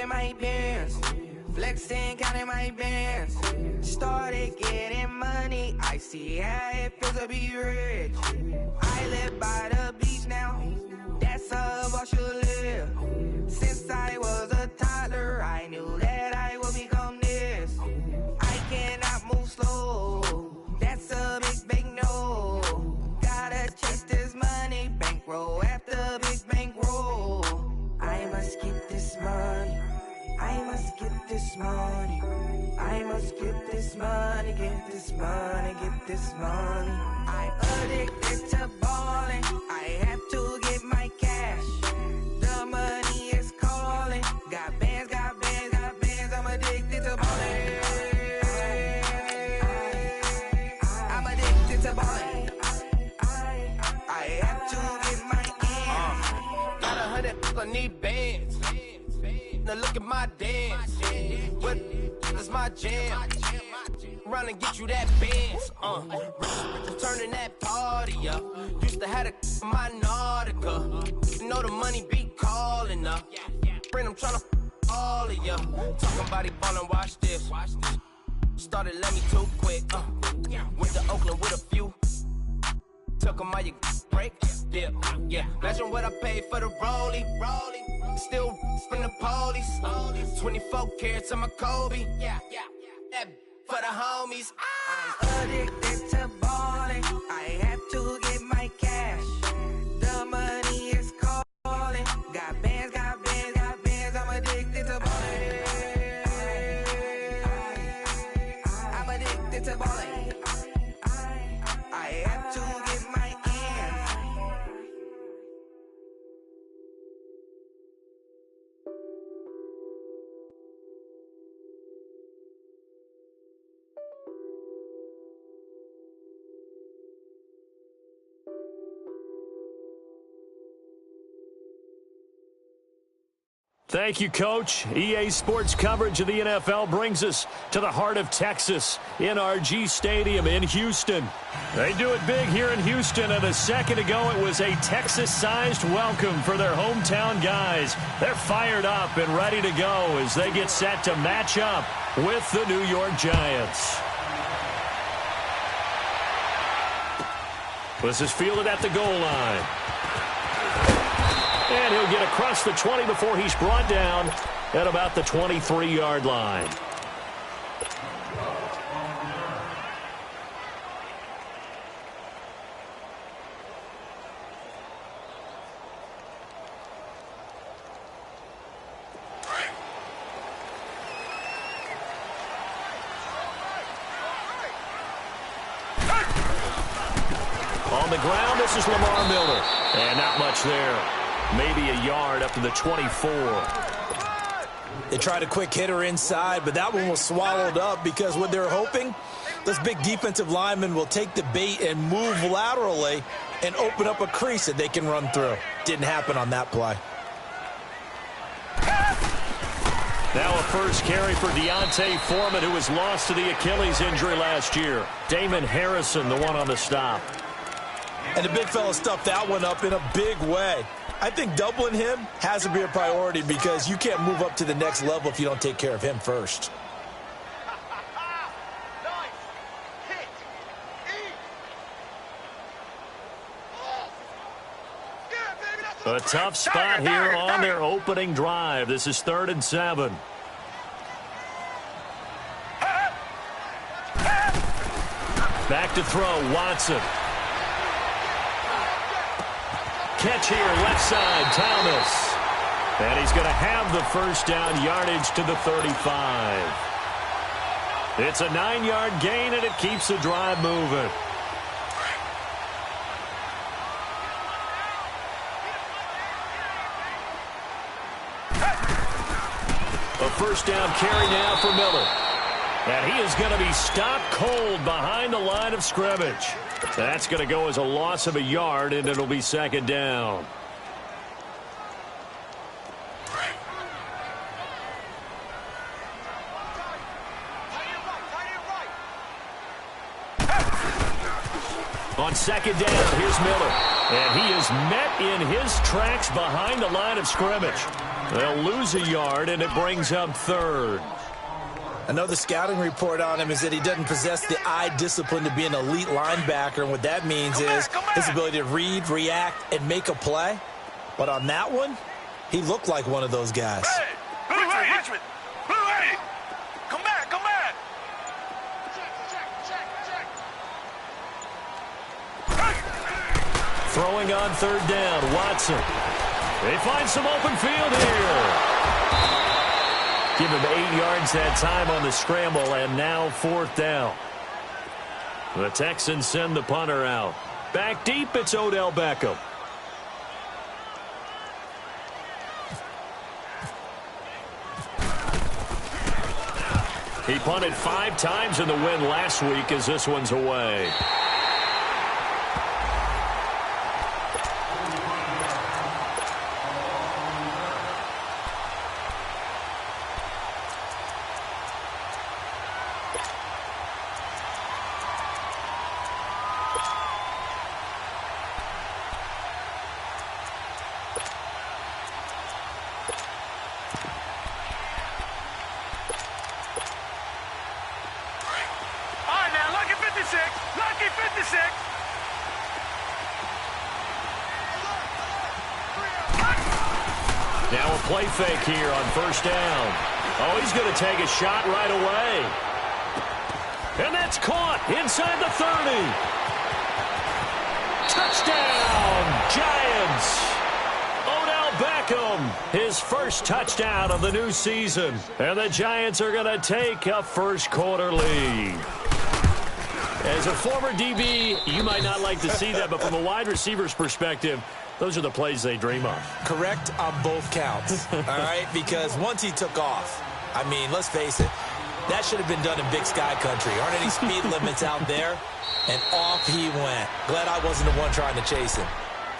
in my pants. Flexing, counting my bands. Started getting money. I see how it feels to be rich. I live by the beach now. That's how I should live. Since I was a toddler, I knew that I would become this. I cannot move slow. That's a big no. Gotta chase this money. Bankroll after big bankroll. I must get this money. I must get this money. I must get this money, get this money, get this money. I'm addicted to balling. I have to get my cash. The money is calling. Got bands, got bands, got bands. I'm addicted to balling. I'm addicted to balling. I have to get my ends. Got 100, I need bands. Now look at my dance. What is my jam? Run and get you that Benz. Turning that party up. Used to have a my Nautica. You know the money be calling up. Friend, I'm tryna all of ya. Talking about he ballin', watch this. Started let me too quick. Went to Oakland with a few. Took 'em all you break. Yeah. Imagine what I paid for the rollie. Still from the police. 24 carats on my Kobe. Yeah. That for the homies. I'm addicted to balling. I have to get my cash. The money is calling. Got bands, got bands, got bands. I'm addicted to balling. I'm addicted to balling. I have to get my ends. Thank you, Coach. EA Sports coverage of the NFL brings us to the heart of Texas, NRG Stadium in Houston. They do it big here in Houston, and a second ago it was a Texas-sized welcome for their hometown guys. They're fired up and ready to go as they get set to match up with the New York Giants. This is fielded at the goal line. And he'll get across the 20 before he's brought down at about the 23-yard line. On the ground, this is Lamar Miller. And not much there. Maybe a yard up to the 24. They tried a quick hitter inside, but that one was swallowed up because what they're hoping, this big defensive lineman will take the bait and move laterally and open up a crease that they can run through. Didn't happen on that play. Now a first carry for Deontay Foreman, who was lost to the Achilles injury last year. Damon Harrison, the one on the stop. And the big fella stuffed that one up in a big way. I think doubling him has to be a priority because you can't move up to the next level if you don't take care of him first. A tough spot here on their opening drive. This is 3rd and 7. Back to throw, Watson. Catch here, left side, Thomas. And he's going to have the first down, yardage to the 35. It's a 9-yard gain, and it keeps the drive moving. A first down carry now for Miller. And he is going to be stopped cold behind the line of scrimmage. That's going to go as a loss of a yard, and it'll be 2nd down. On 2nd down, here's Miller. And he is met in his tracks behind the line of scrimmage. They'll lose a yard, and it brings up third. I know the scouting report on him is that he doesn't possess the eye discipline to be an elite linebacker, and what that means is his ability to read, react, and make a play. But on that one, he looked like one of those guys. Richmond! Hey! Come back! Come back! Throwing on third down, Watson. They find some open field here. Give him 8 yards that time on the scramble, and now fourth down. The Texans send the punter out. Back deep, it's Odell Beckham. He punted 5 times in the win last week as this one's away. Lucky 56. Now a play fake here on first down. Oh, he's going to take a shot right away. And that's caught inside the 30. Touchdown, Giants. Odell Beckham, his first touchdown of the new season. And the Giants are going to take a first quarter lead. As a former DB, you might not like to see that, but from a wide receiver's perspective, those are the plays they dream of. Correct on both counts, all right? Because once he took off, I mean, let's face it, that should have been done in Big Sky Country. Aren't any speed limits out there? And off he went. Glad I wasn't the one trying to chase him.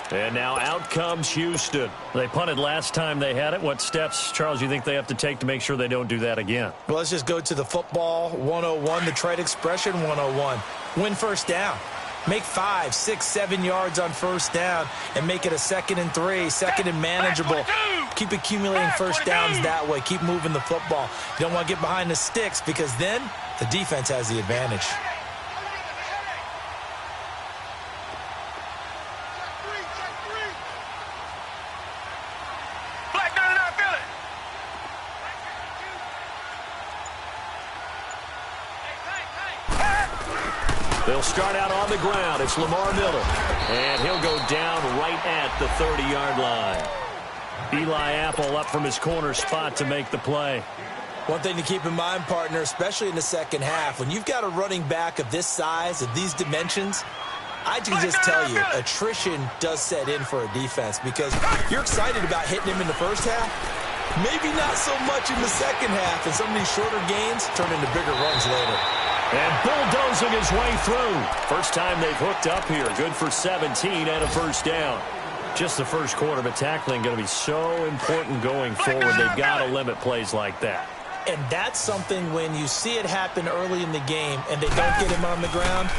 And now out comes Houston. They punted last time they had it. What steps, Charles, you think they have to take to make sure they don't do that again? Well, let's just go to the football 101, the trade expression 101. Win first down. Make 5, 6, 7 yards on first down and make it a 2nd and 3, 2nd and manageable. Keep accumulating first downs that way. Keep moving the football. You don't want to get behind the sticks because then the defense has the advantage. They'll start out on the ground. It's Lamar Miller. And he'll go down right at the 30-yard line. Eli Apple up from his corner spot to make the play. One thing to keep in mind, partner, especially in the second half, when you've got a running back of this size, of these dimensions, I can just tell you, attrition does set in for a defense because you're excited about hitting him in the first half. Maybe not so much in the second half, and some of these shorter gains turn into bigger runs later. And bulldozing his way through. First time they've hooked up here. Good for 17 and a first down. Just the first quarter, but tackling going to be so important going forward. They've got to limit plays like that. And that's something when you see it happen early in the game and they don't get him on the ground,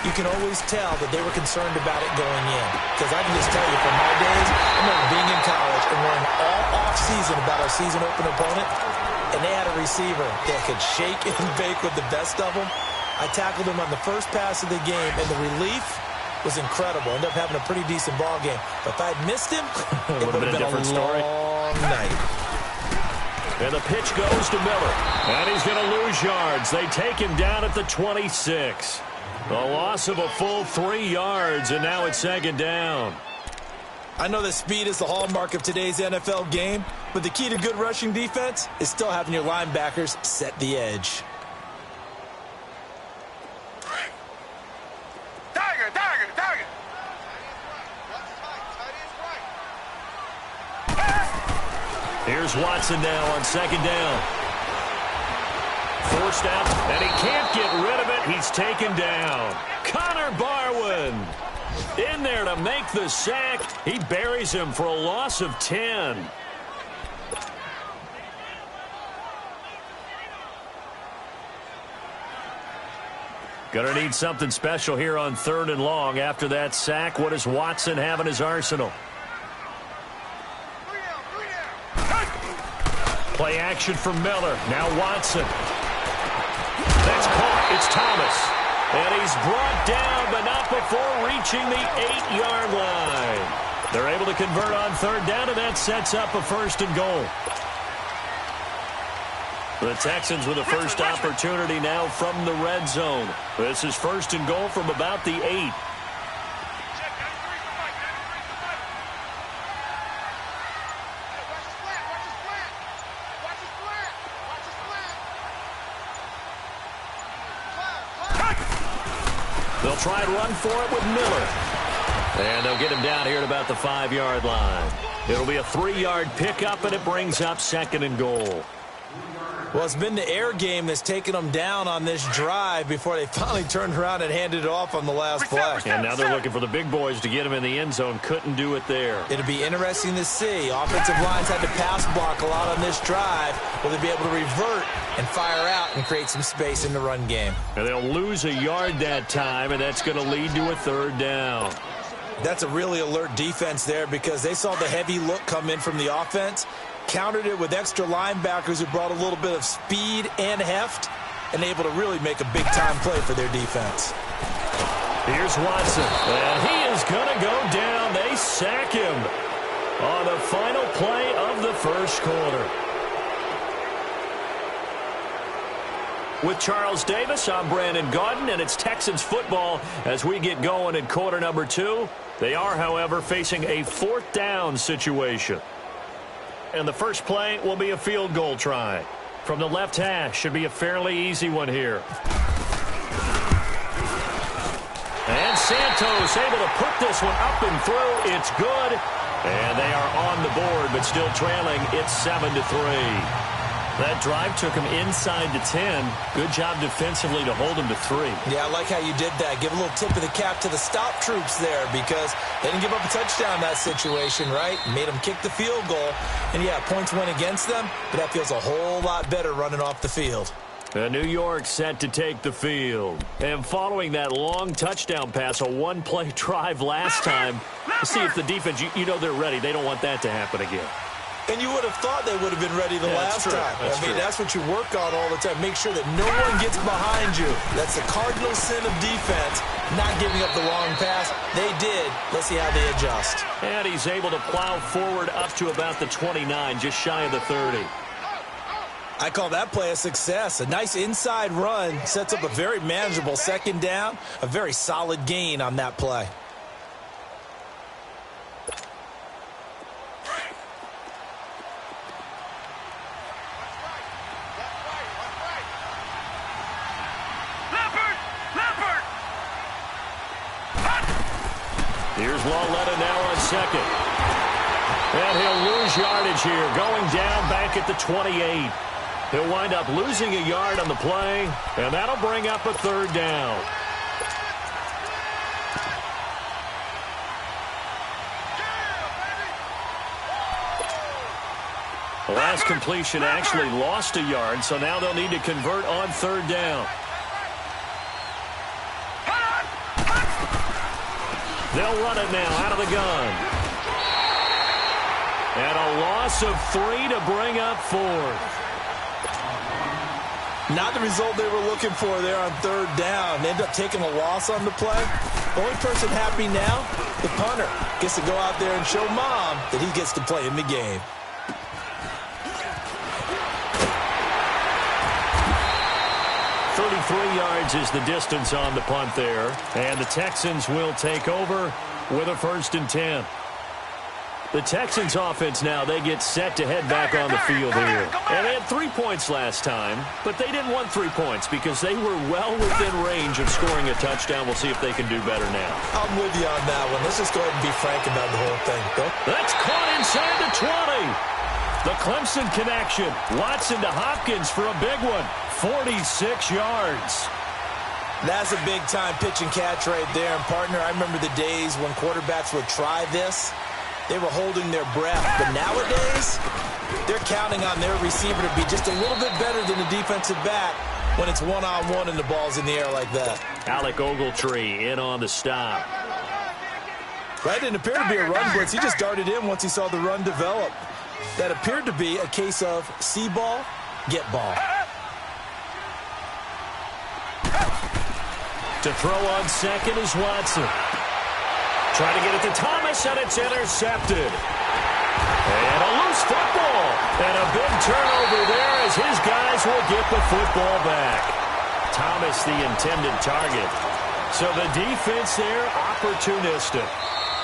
you can always tell that they were concerned about it going in. Because I can just tell you from my days, I remember being in college and worrying all off-season about our season open opponent, and they had a receiver that could shake and bake with the best of them. I tackled him on the first pass of the game, and the relief was incredible. Ended up having a pretty decent ball game. But if I had missed him, it would have been a different story. Long night. And the pitch goes to Miller. And he's going to lose yards. They take him down at the 26. A loss of a full 3 yards, and now it's second down. I know that speed is the hallmark of today's NFL game, but the key to good rushing defense is still having your linebackers set the edge. Tiger, tiger, tiger. Here's Watson now on second down. Forced out, and he can't get rid of it. He's taken down. Connor Barwin in there to make the sack. He buries him for a loss of 10. Gonna need something special here on 3rd and long. After that sack, what does Watson have in his arsenal? Play action from Miller. Now Watson. That's caught. It's Thomas. And he's brought down, but not before reaching the 8-yard line. They're able to convert on third down, and that sets up a first and goal. The Texans with a first opportunity now from the red zone. This is first and goal from about the 8. They'll try and run for it with Miller. And they'll get him down here at about the 5-yard line. It'll be a 3-yard pickup, and it brings up second and goal. Well, it's been the air game that's taken them down on this drive before they finally turned around and handed it off on the last play. And now they're looking for the big boys to get him in the end zone. Couldn't do it there. It'll be interesting to see. Offensive lines had to pass block a lot on this drive. Will they be able to revert and fire out and create some space in the run game? And they'll lose a yard that time, and that's going to lead to a third down. That's a really alert defense there because they saw the heavy look come in from the offense, countered it with extra linebackers who brought a little bit of speed and heft, and able to really make a big-time play for their defense. Here's Watson, and he is going to go down. They sack him on the final play of the first quarter. With Charles Davis, I'm Brandon Gaudin, and it's Texans football as we get going in quarter number 2. They are, however, facing a fourth down situation. And the first play will be a field goal try. From the left hash, should be a fairly easy one here. And Santos able to put this one up and through. It's good. And they are on the board, but still trailing. It's 7-3. That drive took him inside to 10. Good job defensively to hold him to 3. Yeah, I like how you did that. Give a little tip of the cap to the stop troops there because they didn't give up a touchdown in that situation, right? Made them kick the field goal. And, yeah, points went against them, but that feels a whole lot better running off the field. New York set to take the field. And following that long touchdown pass, a one-play drive last time, to see if the defense, you know they're ready. They don't want that to happen again. And you would have thought they would have been ready the last time. That's what you work on all the time. Make sure that no one gets behind you. That's the cardinal sin of defense, not giving up the long pass. They did. Let's see how they adjust. And he's able to plow forward up to about the 29, just shy of the 30. I call that play a success. A nice inside run sets up a very manageable second down. A very solid gain on that play. Here's Lauletta now on second. And he'll lose yardage here, going down back at the 28. He'll wind up losing a yard on the play, and that'll bring up a third down. The last completion actually lost a yard, so now they'll need to convert on third down. They'll run it now out of the gun. And a loss of 3 to bring up fourth. Not the result they were looking for there on third down. They end up taking a loss on the play. Only person happy now, the punter, gets to go out there and show Mom that he gets to play in the game. Yards is the distance on the punt there. And the Texans will take over with a 1st and 10. The Texans offense now, they get set to head back on the field here. And they had 3 points last time, but they didn't want 3 points because they were well within range of scoring a touchdown. We'll see if they can do better now. I'm with you on that one. Let's just go ahead and be frank about the whole thing. Go. That's caught inside the 20. The Clemson connection. Watson to Hopkins for a big one. 46 yards. That's a big-time pitch and catch right there. And, partner, I remember the days when quarterbacks would try this. They were holding their breath. But nowadays, they're counting on their receiver to be just a little bit better than the defensive back when it's one-on-one and the ball's in the air like that. Alec Ogletree in on the stop. Right, didn't appear to be a run blitz. He just darted in once he saw the run develop. That appeared to be a case of see ball, get ball. To throw on second is Watson. Trying to get it to Thomas, and it's intercepted. And a loose football. And a big turnover there as his guys will get the football back. Thomas the intended target. So the defense there, opportunistic.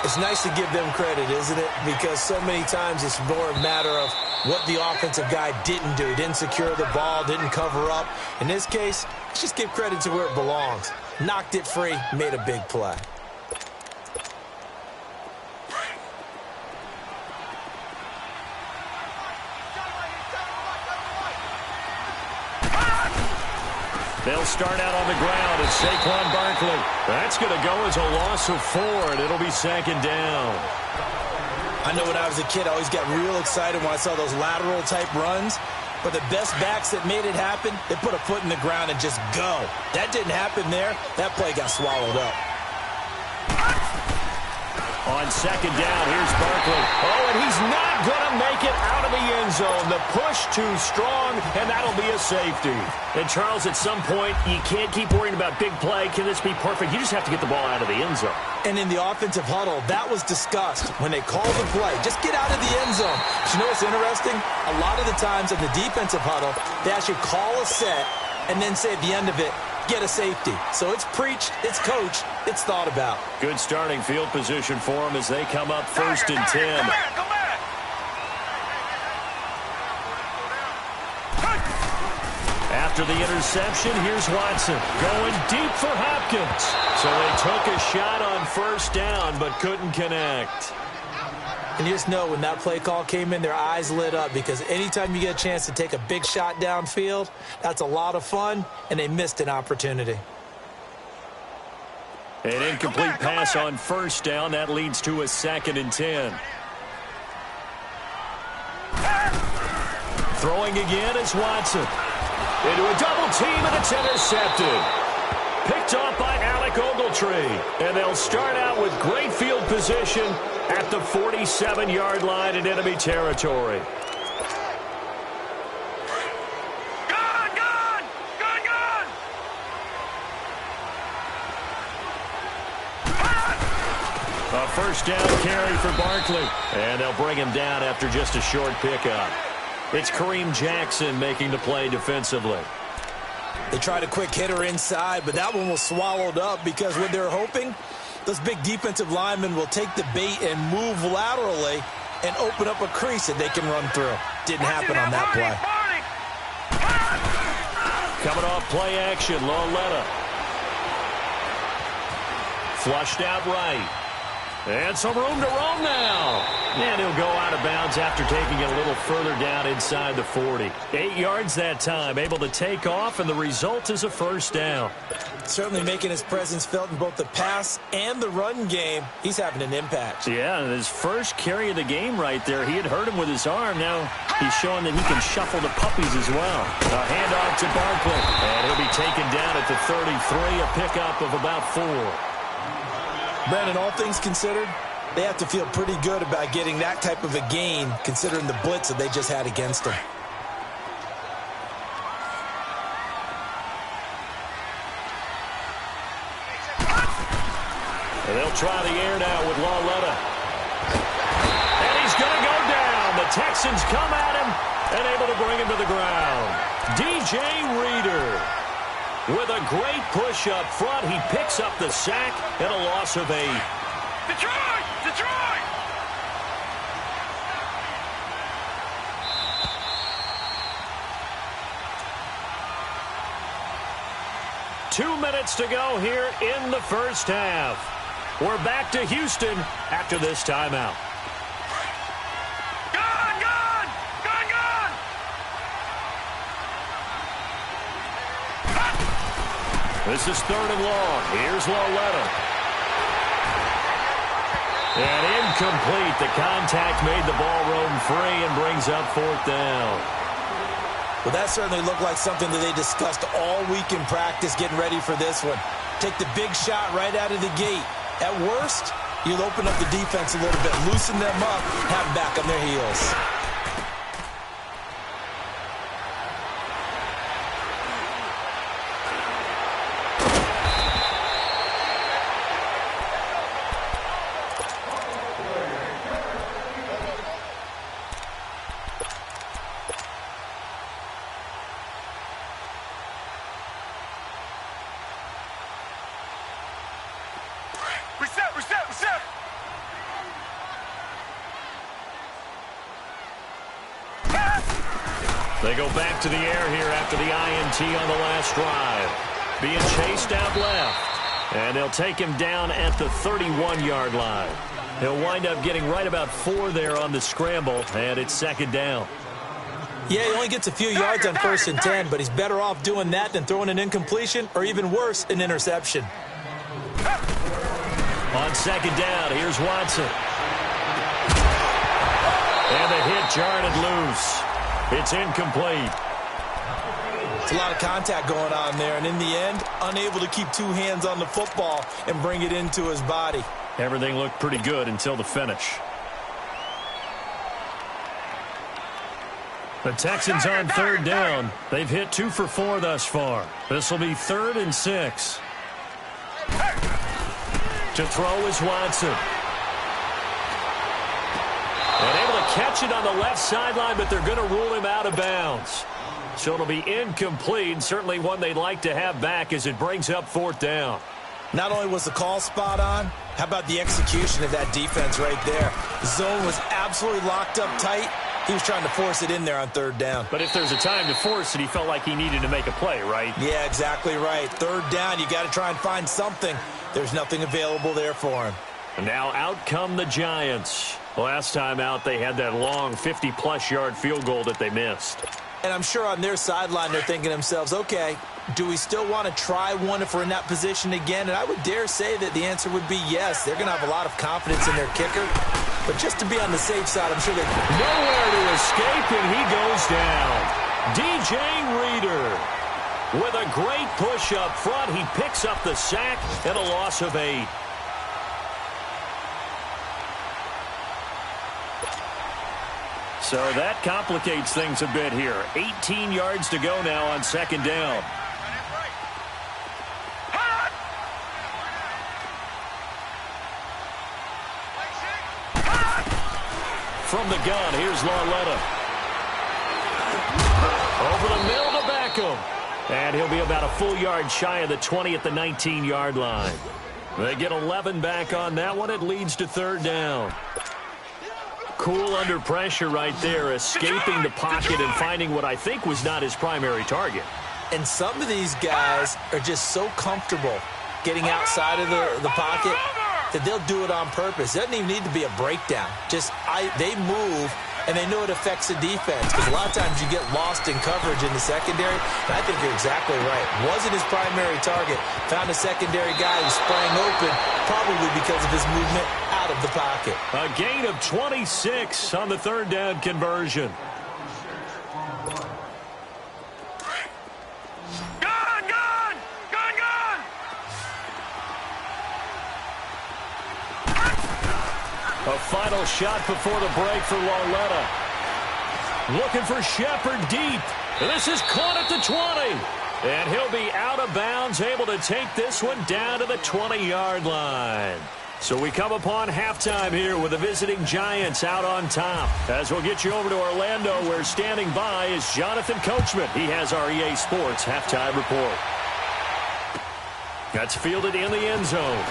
It's nice to give them credit, isn't it? Because so many times it's more a matter of what the offensive guy didn't do. Didn't secure the ball, didn't cover up. In this case, let's just give credit to where it belongs. Knocked it free, made a big play. They'll start out on the ground as Saquon Barkley. That's going to go as a loss of 4, and it'll be second down. I know when I was a kid, I always got real excited when I saw those lateral-type runs. But the best backs that made it happen, they put a foot in the ground and just go. That didn't happen there. That play got swallowed up. On second down, here's Barkley. Oh, and he's not going to make it out of the end zone. The push too strong, and that'll be a safety. And, Charles, at some point, you can't keep worrying about big play. Can this be perfect? You just have to get the ball out of the end zone. And in the offensive huddle, that was discussed when they called the play. Just get out of the end zone. But you know what's interesting? A lot of the times in the defensive huddle, they actually call a set and then say at the end of it, get a safety. So it's preached, it's coached, it's thought about. Good starting field position for them as they come up first and 10. Come back. After the interception, here's Watson going deep for Hopkins. So they took a shot on first down but couldn't connect. And you just know when that play call came in, their eyes lit up because anytime you get a chance to take a big shot downfield, that's a lot of fun, and they missed an opportunity. An incomplete pass on first down. That leads to a second and 10. Throwing again is Watson. Into a double team, and it's intercepted. Picked off by Alec Ogletree. And they'll start out with great field position at the 47-yard line in enemy territory. A first down carry for Barkley. And they'll bring him down after just a short pickup. It's Kareem Jackson making the play defensively. They tried a quick hitter inside, but that one was swallowed up because what they're hoping, those big defensive linemen will take the bait and move laterally and open up a crease that they can run through. Didn't happen on that play. Coming off play action, Lauletta. Flushed out right. And some room to roam now. And he'll go out of bounds after taking it a little further down inside the 40. 8 yards that time, able to take off, and the result is a first down. Certainly making his presence felt in both the pass and the run game. He's having an impact. Yeah, and his first carry of the game right there, he had hurt him with his arm. Now he's showing that he can shuffle the puppies as well. A handoff to Barkley. And he'll be taken down at the 33, a pickup of about 4. Brandon, all things considered, they have to feel pretty good about getting that type of a gain considering the blitz that they just had against them. And they'll try the air now with Lauletta. And he's going to go down. The Texans come at him and able to bring him to the ground. DJ Reader. With a great push up front, he picks up the sack and a loss of 8. Detroit! Detroit! Two minutes to go here in the first half. We're back to Houston after this timeout. This is 3rd and long. Here's Lauletta. And incomplete. The contact made the ball roam free and brings up 4th down. Well, that certainly looked like something that they discussed all week in practice getting ready for this one. Take the big shot right out of the gate. At worst, you'll open up the defense a little bit, loosen them up, have them back on their heels. They go back to the air here after the INT on the last drive. Being chased out left. And they'll take him down at the 31-yard line. He'll wind up getting right about 4 there on the scramble, and it's second down. Yeah, he only gets a few yards on 1st and 10, but he's better off doing that than throwing an incompletion or even worse, an interception. On second down, here's Watson. And the hit jarred loose. It's incomplete. It's a lot of contact going on there, and in the end, unable to keep 2 hands on the football and bring it into his body. Everything looked pretty good until the finish. The Texans on third down. They've hit 2 for 4 thus far. This will be 3rd and 6. To throw is Watson. And able to catch it on the left sideline, but they're going to rule him out of bounds. So it'll be incomplete, certainly one they'd like to have back as it brings up 4th down. Not only was the call spot on, how about the execution of that defense right there? The zone was absolutely locked up tight. He was trying to force it in there on 3rd down. But if there's a time to force it, he felt like he needed to make a play, right? Yeah, exactly right. 3rd down, you got to try and find something. There's nothing available there for him. And now out come the Giants. Last time out, they had that long 50-plus yard field goal that they missed. And I'm sure on their sideline, they're thinking to themselves, okay, do we still want to try one if we're in that position again? And I would dare say that the answer would be yes. They're going to have a lot of confidence in their kicker. But just to be on the safe side, I'm sure they... Nowhere to escape, and he goes down. DJ Reader with a great push up front. He picks up the sack and a loss of 8. So that complicates things a bit here. 18 yards to go now on second down. From the gun, here's Lauletta. Over the middle to Beckham. And he'll be about a full yard shy of the 20 at the 19-yard line. They get 11 back on that one. It leads to 3rd down. Cool under pressure right there, escaping the pocket and finding what I think was not his primary target. And some of these guys are just so comfortable getting outside of the pocket that they'll do it on purpose. It doesn't even need to be a breakdown. They move, and they know it affects the defense. Because a lot of times you get lost in coverage in the secondary. And I think you're exactly right. Wasn't his primary target. Found a secondary guy who sprang open, probably because of his movement out of the pocket. A gain of 26 on the 3rd down conversion. A final shot before the break for Lauletta. Looking for Shepard deep. This is caught at the 20. And he'll be out of bounds, able to take this one down to the 20-yard line. So we come upon halftime here with the visiting Giants out on top. As we'll get you over to Orlando, where standing by is Jonathan Coachman. He has our EA Sports halftime report. That's fielded in the end zone.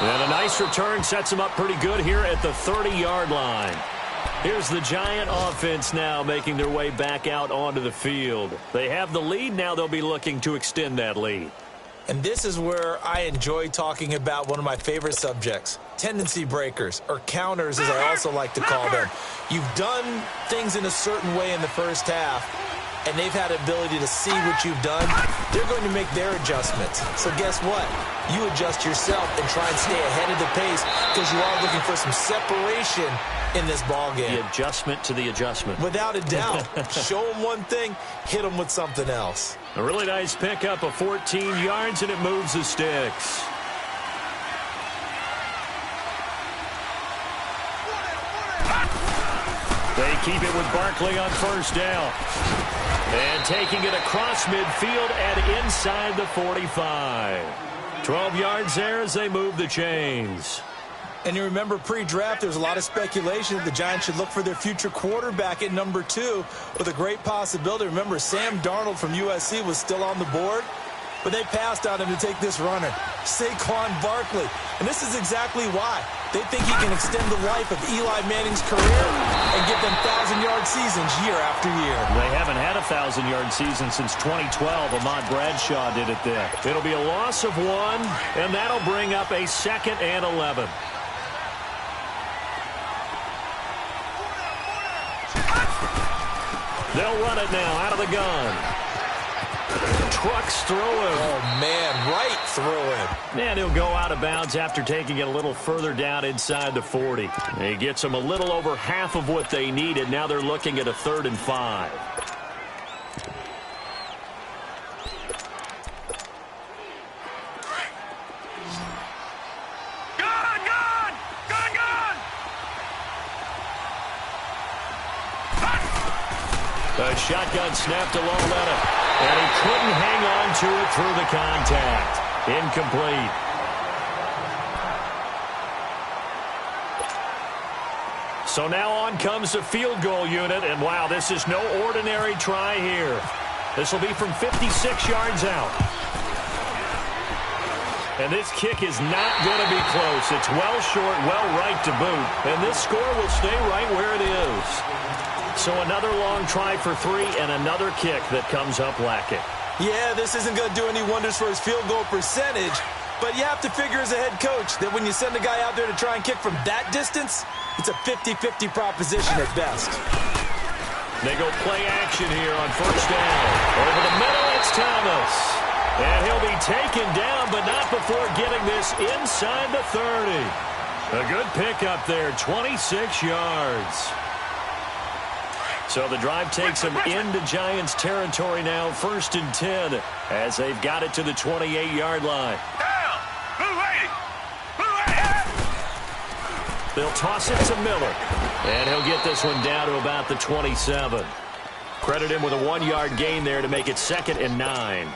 And a nice return sets him up pretty good here at the 30-yard line. Here's the Giant offense now making their way back out onto the field. They have the lead. Now they'll be looking to extend that lead. And this is where I enjoy talking about one of my favorite subjects, tendency breakers, or counters as I also like to call them. You've done things in a certain way in the first half, and they've had the ability to see what you've done. They're going to make their adjustments. So guess what? You adjust yourself and try and stay ahead of the pace because you are looking for some separation in this ballgame. The adjustment to the adjustment. Without a doubt. Show them one thing, hit them with something else. A really nice pickup of 14 yards, and it moves the sticks. They keep it with Barkley on 1st down. And taking it across midfield and inside the 45. 12 yards there as they move the chains. And you remember pre-draft, there was a lot of speculation that the Giants should look for their future quarterback at number 2 with a great possibility. Remember, Sam Darnold from USC was still on the board. but they passed on him to take this runner, Saquon Barkley. And this is exactly why. They think he can extend the life of Eli Manning's career and give them 1,000-yard seasons year after year. They haven't had a 1,000-yard season since 2012. Ahmad Bradshaw did it there. It'll be a loss of 1, and that'll bring up a 2nd and 11. They'll run it now out of the gun. Trucks through him. Oh, man, right through him. And he'll go out of bounds after taking it a little further down inside the 40. He gets them a little over half of what they needed. Now they're looking at a 3rd and 5. A shotgun snapped along at him, and he couldn't hang on to it through the contact. Incomplete. So now on comes the field goal unit, and wow, this is no ordinary try here. This will be from 56 yards out. And this kick is not going to be close. It's well short, well right to boot, and this score will stay right where it is. So another long try for 3 and another kick that comes up lacking. Yeah, this isn't going to do any wonders for his field goal percentage, but you have to figure as a head coach that when you send a guy out there to try and kick from that distance, it's a 50-50 proposition at best. They go play action here on 1st down. Over the middle, it's Thomas. And he'll be taken down, but not before getting this inside the 30. A good pickup there, 26 yards. So the drive takes them into Giants territory now, 1st and 10, as they've got it to the 28-yard line. Down! Blue 80! Blue 80! They'll toss it to Miller, and he'll get this one down to about the 27. Credit him with a 1-yard gain there to make it 2nd and 9.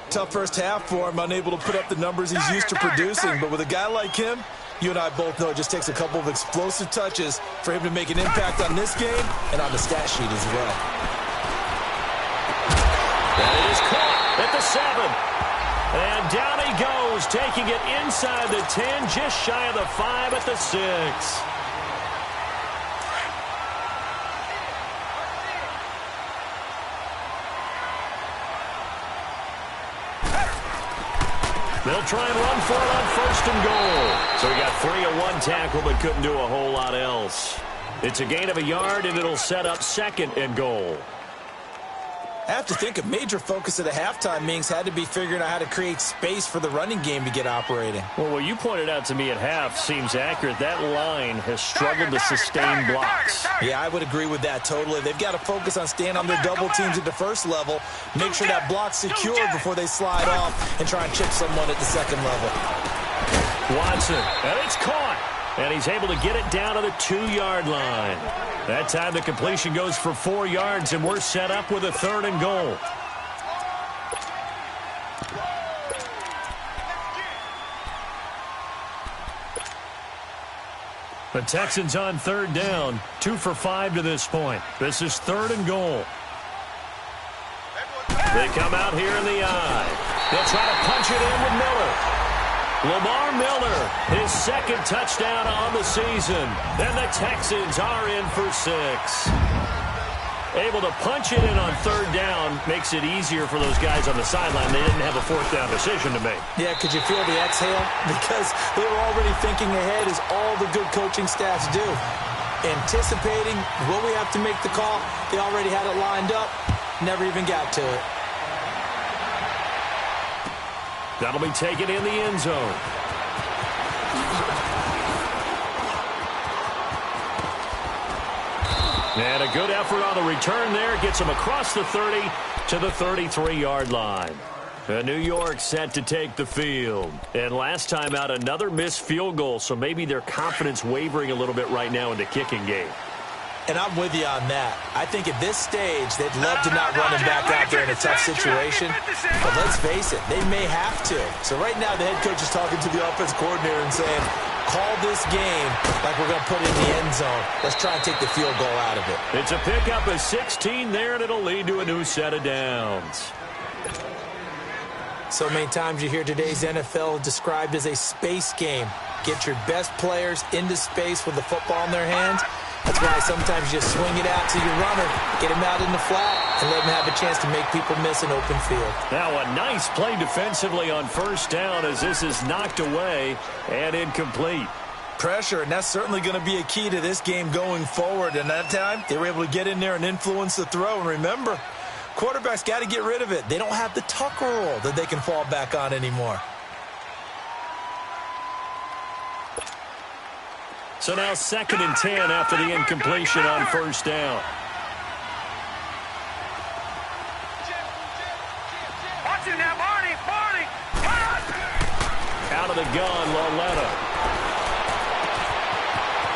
Tough first half for him, unable to put up the numbers he's used to producing, but with a guy like him, you and I both know it just takes a couple of explosive touches for him to make an impact on this game and on the stat sheet as well. And it is caught at the 7. And down he goes, taking it inside the 10, just shy of the 5 at the 6. They'll try and run for it on 1st and goal. So he got 3 on 1 tackle, but couldn't do a whole lot else. It's a gain of a yard, and it'll set up 2nd and goal. I have to think a major focus of the halftime meetings had to be figuring out how to create space for the running game to get operating. Well, what you pointed out to me at half seems accurate. That line has struggled to sustain blocks. Yeah, I would agree with that totally. They've got to focus on staying on their double teams at the 1st level, make sure that block's secured before they slide off and try and chip someone at the 2nd level. Watson, and it's caught. And he's able to get it down to the 2-yard line. That time the completion goes for 4 yards, and we're set up with a 3rd and goal. The Texans on 3rd down, 2 for 5 to this point. This is 3rd and goal. They come out here in the eye. They'll try to punch it in with Miller. Lamar Miller, his 2nd touchdown on the season. And the Texans are in for 6. Able to punch it in on 3rd down makes it easier for those guys on the sideline. They didn't have a 4th down decision to make. Yeah, could you feel the exhale? Because they were already thinking ahead, as all the good coaching staffs do. Anticipating, will we have to make the call? They already had it lined up, never even got to it. That'll be taken in the end zone. And a good effort on the return there. Gets him across the 30 to the 33-yard line. New York set to take the field. And last time out, another missed field goal, so maybe their confidence wavering a little bit right now in the kicking game. And I'm with you on that. I think at this stage, they'd love to not run him back out there in a tough situation. But let's face it, they may have to. So right now, the head coach is talking to the offense coordinator and saying, call this game like we're going to put it in the end zone. Let's try and take the field goal out of it. It's a pickup of 16 there, and it'll lead to a new set of downs. So many times you hear today's NFL described as a space game. Get your best players into space with the football in their hands. That's why sometimes you just swing it out to your runner, get him out in the flat, and let him have a chance to make people miss an open field. Now a nice play defensively on first down as this is knocked away and incomplete. Pressure, and that's certainly going to be a key to this game going forward. And that time, they were able to get in there and influence the throw. And remember, quarterbacks got to get rid of it. They don't have the tuck rule that they can fall back on anymore. So now 2nd and 10 after the incompletion on first down. Watch it now, Barney. Out of the gun, Lauletta.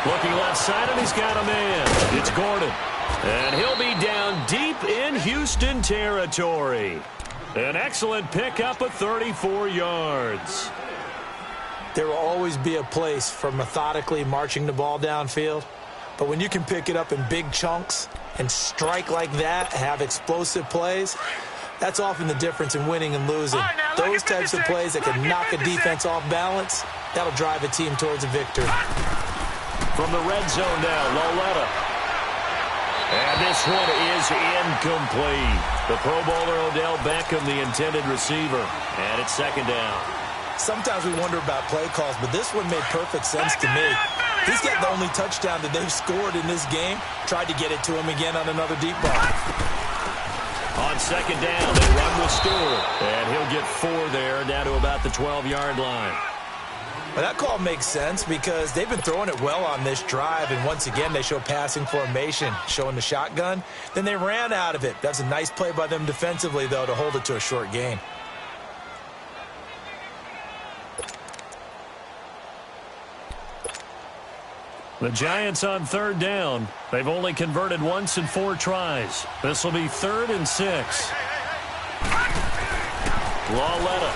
Looking left side, and he's got a man. It's Gordon. And he'll be down deep in Houston territory. An excellent pickup of 34 yards. There will always be a place for methodically marching the ball downfield. But when you can pick it up in big chunks and strike like that, have explosive plays, that's often the difference in winning and losing. Those types of plays that can knock a defense off balance, that'll drive a team towards a victory. From the red zone now, Lauletta. And this one is incomplete. The Pro Bowler Odell Beckham, the intended receiver. And it's 2nd down. Sometimes we wonder about play calls, but this one made perfect sense to me. He's got the only touchdown that they've scored in this game. Tried to get it to him again on another deep ball. On 2nd down, they run with Stewart. And he'll get 4 there, down to about the 12-yard line. Well, that call makes sense because they've been throwing it well on this drive, and once again they show passing formation, showing the shotgun. Then they ran out of it. That's a nice play by them defensively, though, to hold it to a short gain. The Giants on 3rd down. They've only converted once in 4 tries. This will be 3rd and 6. Lauletta.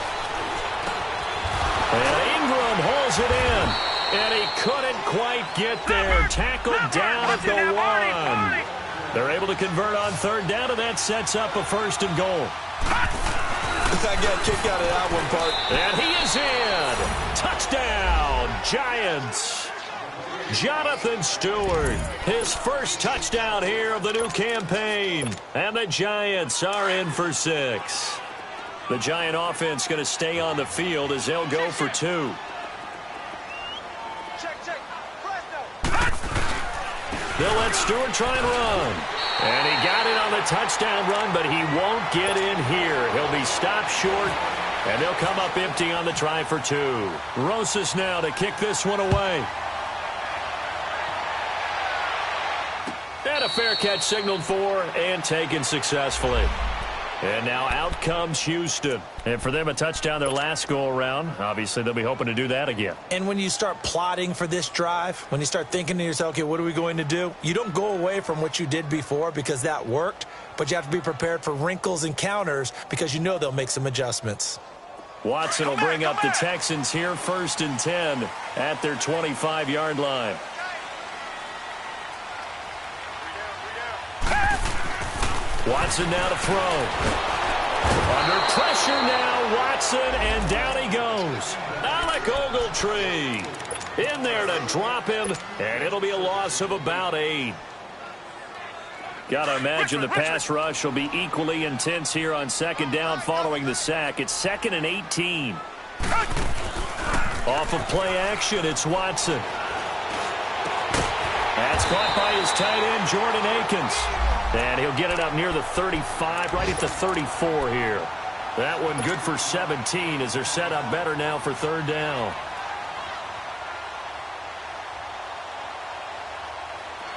And Ingram holds it in. And he couldn't quite get there. Tackled down at the 1. They're able to convert on 3rd down, and that sets up a 1st and goal. I got kicked out of that one part. And he is in. Touchdown, Giants. Jonathan Stewart, his first touchdown here of the new campaign. And the Giants are in for 6. The Giant offense going to stay on the field as they'll go for 2. They'll let Stewart try and run. And he got it on the touchdown run, but he won't get in here. He'll be stopped short, and they'll come up empty on the try for 2. Rosas now to kick this one away. And a fair catch signaled for and taken successfully. And now out comes Houston. And for them, a touchdown their last go-around. Obviously, they'll be hoping to do that again. And when you start plotting for this drive, when you start thinking to yourself, okay, what are we going to do? You don't go away from what you did before because that worked, but you have to be prepared for wrinkles and counters because you know they'll make some adjustments. Watson will bring up the Texans here, 1st and 10 at their 25-yard line. Watson now to throw. Under pressure now, Watson, and down he goes. Alec Ogletree in there to drop him, and it'll be a loss of about 8. Got to imagine the pass rush will be equally intense here on 2nd down following the sack. It's 2nd and 18. Off of play action, it's Watson. That's caught by his tight end, Jordan Akins. And he'll get it up near the 35, right at the 34 here. That one good for 17 as they're set up better now for 3rd down.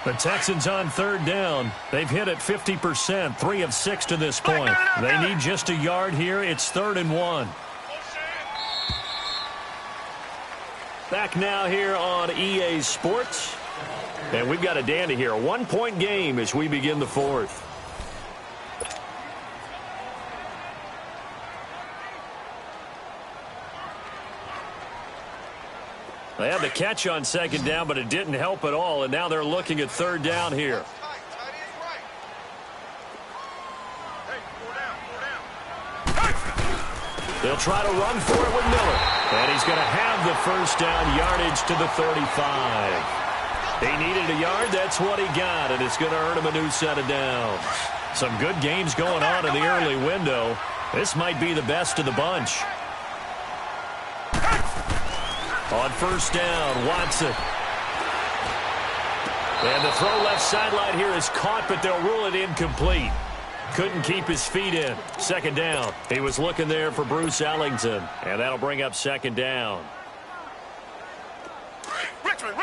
The Texans on 3rd down. They've hit it 50%, 3 of 6 to this point. They need just a yard here. It's 3rd and 1. Back now here on EA Sports. And we've got a dandy here. A 1-point game as we begin the 4th. They had the catch on 2nd down, but it didn't help at all. And now they're looking at 3rd down here. They'll try to run for it with Miller. And he's going to have the first down yardage to the 35. He needed a yard. That's what he got, and it's going to earn him a new set of downs. Some good games going on in the early window. This might be the best of the bunch. On first down, Watson. And the throw left sideline here is caught, but they'll rule it incomplete. Couldn't keep his feet in. Second down. He was looking there for Bruce Ellington, and that'll bring up second down. Richmond.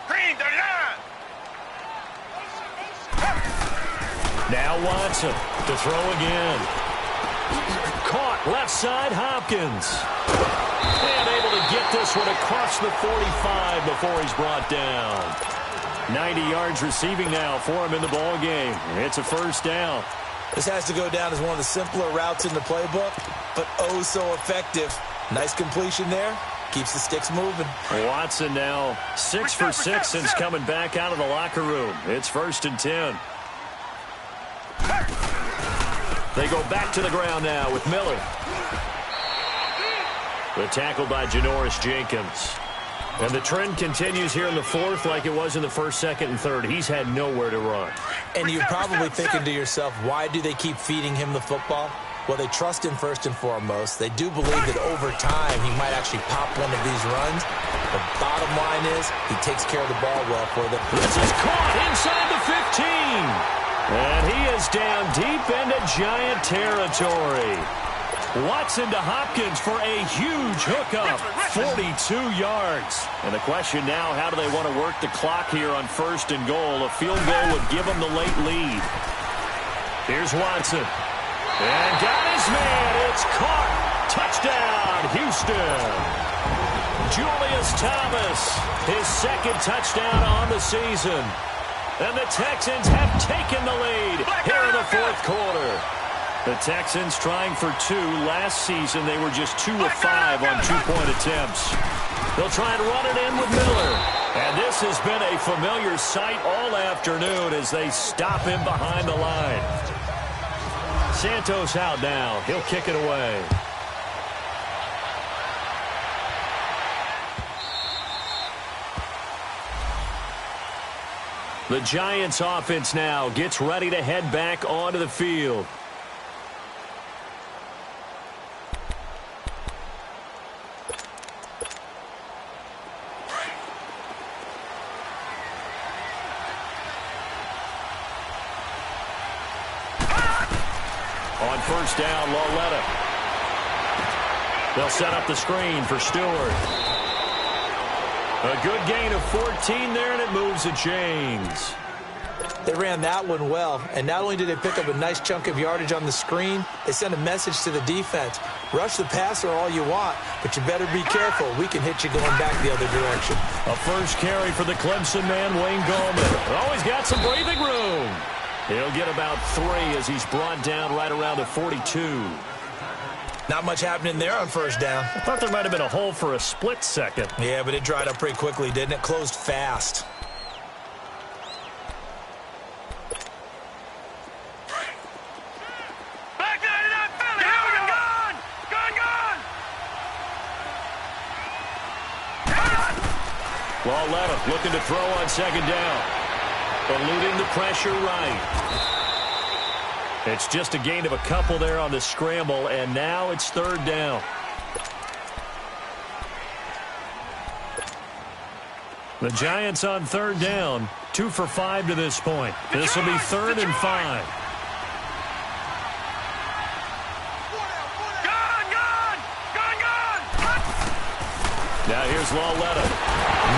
Green, the line. Now Watson to throw again. Caught left side, Hopkins. And able to get this one across the 45 before he's brought down. 90 yards receiving now for him in the ball game. It's a first down. This has to go down as one of the simpler routes in the playbook, but oh so effective. Nice completion there. Keeps the sticks moving. Watson now 6 for 6 since coming back out of the locker room. It's 1st and 10. They go back to the ground now with Miller. The tackle by Janoris Jenkins. And the trend continues here in the fourth like it was in the first, second, and third. He's had nowhere to run. And you're probably thinking to yourself, why do they keep feeding him the football? Well, they trust him first and foremost. They do believe that over time he might actually pop one of these runs. The bottom line is he takes care of the ball well for them. This is caught inside the 15. And he is down deep into Giant territory. Watson to Hopkins for a huge hookup. 42 yards. And the question now, how do they want to work the clock here on 1st and goal? A field goal would give them the late lead. Here's Watson. And got his man. It's caught. Touchdown, Houston. Julius Thomas, his second touchdown on the season. And the Texans have taken the lead here in the fourth quarter. The Texans trying for 2. Last season, they were just 2 of 5 on 2-point attempts. They'll try and run it in with Miller. And this has been a familiar sight all afternoon as they stop him behind the line. Santos out now. He'll kick it away. The Giants offense now gets ready to head back onto the field. On first down, Lauletta. They'll set up the screen for Stewart. A good gain of 14 there, and it moves the chains. They ran that one well, and not only did they pick up a nice chunk of yardage on the screen, they sent a message to the defense. Rush the passer all you want, but you better be careful. We can hit you going back the other direction. A first carry for the Clemson man, Wayne Gallman. Always got some breathing room. He'll get about 3 as he's brought down right around the 42. Not much happening there on first down. I thought there might have been a hole for a split second. Yeah, but it dried up pretty quickly, didn't it? Closed fast. Back there to that Philly. Gone. Lauletta looking to throw on second down. Eluding the pressure right. It's just a gain of a couple there on the scramble, and now it's third down. The Giants on third down, 2 for 5 to this point. This will be 3rd and 5. Now here's Lauletta.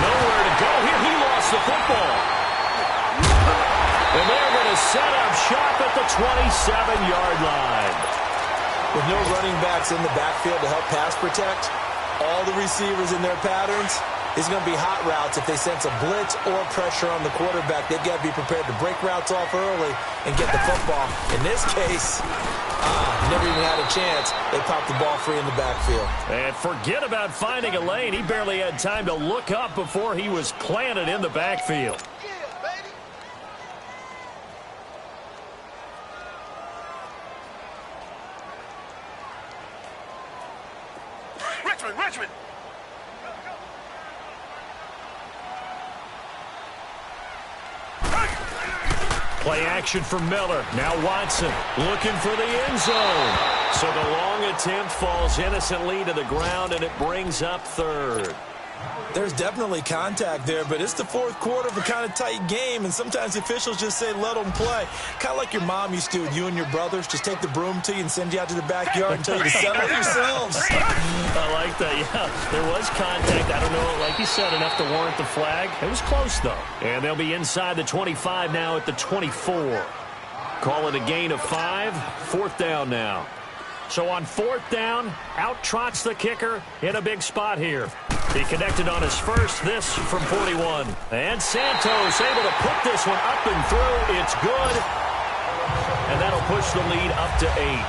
Nowhere to go here. He lost the football. And they're going to set up shop at the 27-yard line. With no running backs in the backfield to help pass protect, all the receivers in their patterns, it's going to be hot routes. If they sense a blitz or pressure on the quarterback, they've got to be prepared to break routes off early and get the football. In this case, never even had a chance. They popped the ball free in the backfield. And forget about finding a lane. He barely had time to look up before he was planted in the backfield. Hedgeman. Play action for Miller. Now Watson looking for the end zone. So the long attempt falls innocently to the ground, and it brings up third. There's definitely contact there, but it's the fourth quarter of a kind of tight game, and sometimes officials just say let them play. Kind of like your mom used to with you and your brothers. Just take the broom to you and send you out to the backyard and tell you to settle yourselves. I like that, yeah. There was contact. I don't know, like you said, enough to warrant the flag. It was close, though. And they'll be inside the 25 now at the 24. Call it a gain of 5. Fourth down now. So on fourth down, out trots the kicker in a big spot here. He connected on his first, this from 41. And Santos able to put this one up and through. It's good. And that'll push the lead up to 8.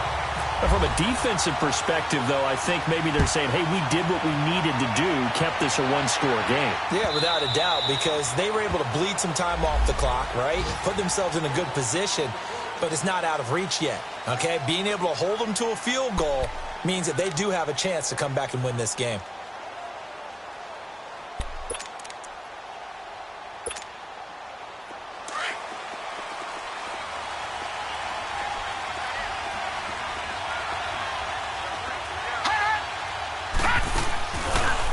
From a defensive perspective, though, I think maybe they're saying, hey, we did what we needed to do, kept this a one-score game. Yeah, without a doubt, because they were able to bleed some time off the clock, right? Put themselves in a good position, but it's not out of reach yet, okay? Being able to hold them to a field goal means that they do have a chance to come back and win this game.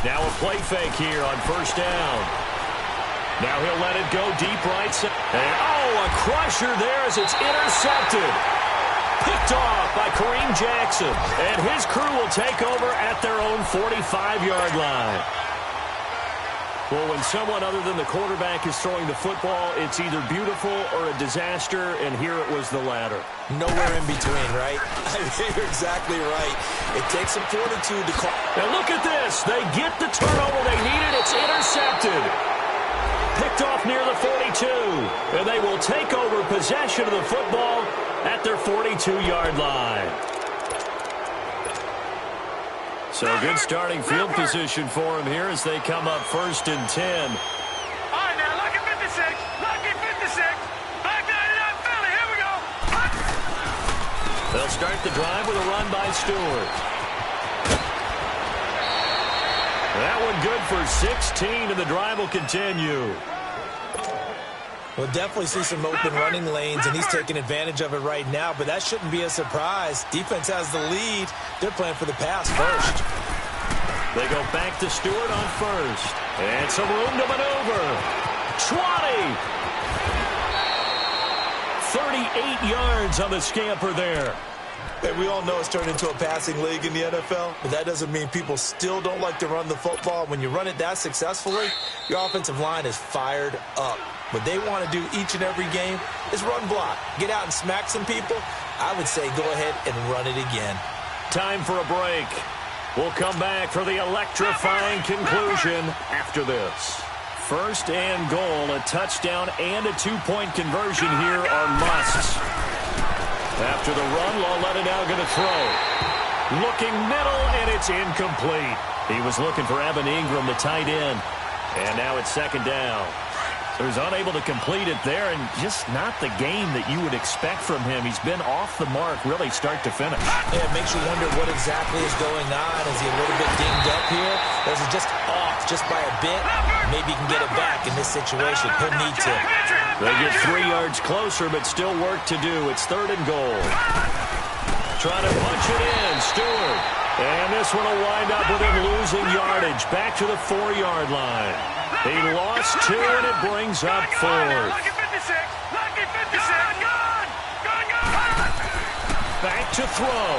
Now a play fake here on first down. Now he'll let it go deep right side. And, oh, a crusher there as it's intercepted. Picked off by Kareem Jackson. And his crew will take over at their own 45-yard line. Well, when someone other than the quarterback is throwing the football, it's either beautiful or a disaster, and here it was the latter. Nowhere in between, right? I mean, you're exactly right. It takes some fortitude to call. And look at this. They get the turnover they needed. It's intercepted. Picked off near the 42. And they will take over possession of the football at their 42-yard line. So good starting field position for him here as they come up 1st and 10. All right, now, lucky 56. Lucky 56. Back 99 Philly. Here we go. They'll start the drive with a run by Stewart. That one good for 16, and the drive will continue. We'll definitely see some open running lanes, and he's taking advantage of it right now, but that shouldn't be a surprise. Defense has the lead. They're playing for the pass first. They go back to Stewart on first. And some room to maneuver. 20. 38 yards on the scamper there. And we all know it's turned into a passing league in the NFL, but that doesn't mean people still don't like to run the football. When you run it that successfully, your offensive line is fired up. What they want to do each and every game is run block. Get out and smack some people. I would say go ahead and run it again. Time for a break. We'll come back for the electrifying conclusion after this. 1st and goal, a touchdown and a 2-point conversion here are musts. After the run, Lauletta going to throw. Looking middle, and it's incomplete. He was looking for Evan Ingram, the tight end. And now it's 2nd down. So he's unable to complete it there, and just not the game that you would expect from him. He's been off the mark, really start to finish. Yeah, it makes you wonder what exactly is going on. Is he a little bit dinged up here? Or is he just off just by a bit? Maybe he can get it back in this situation. He'll need to. They get 3 yards closer, but still work to do. It's 3rd and goal. Trying to punch it in, Stewart. And this one will wind up with him losing yardage. Back to the 4-yard line. He lost 2, and it brings up 4th. Lucky 56. Lucky 56. Gone. Back to throw.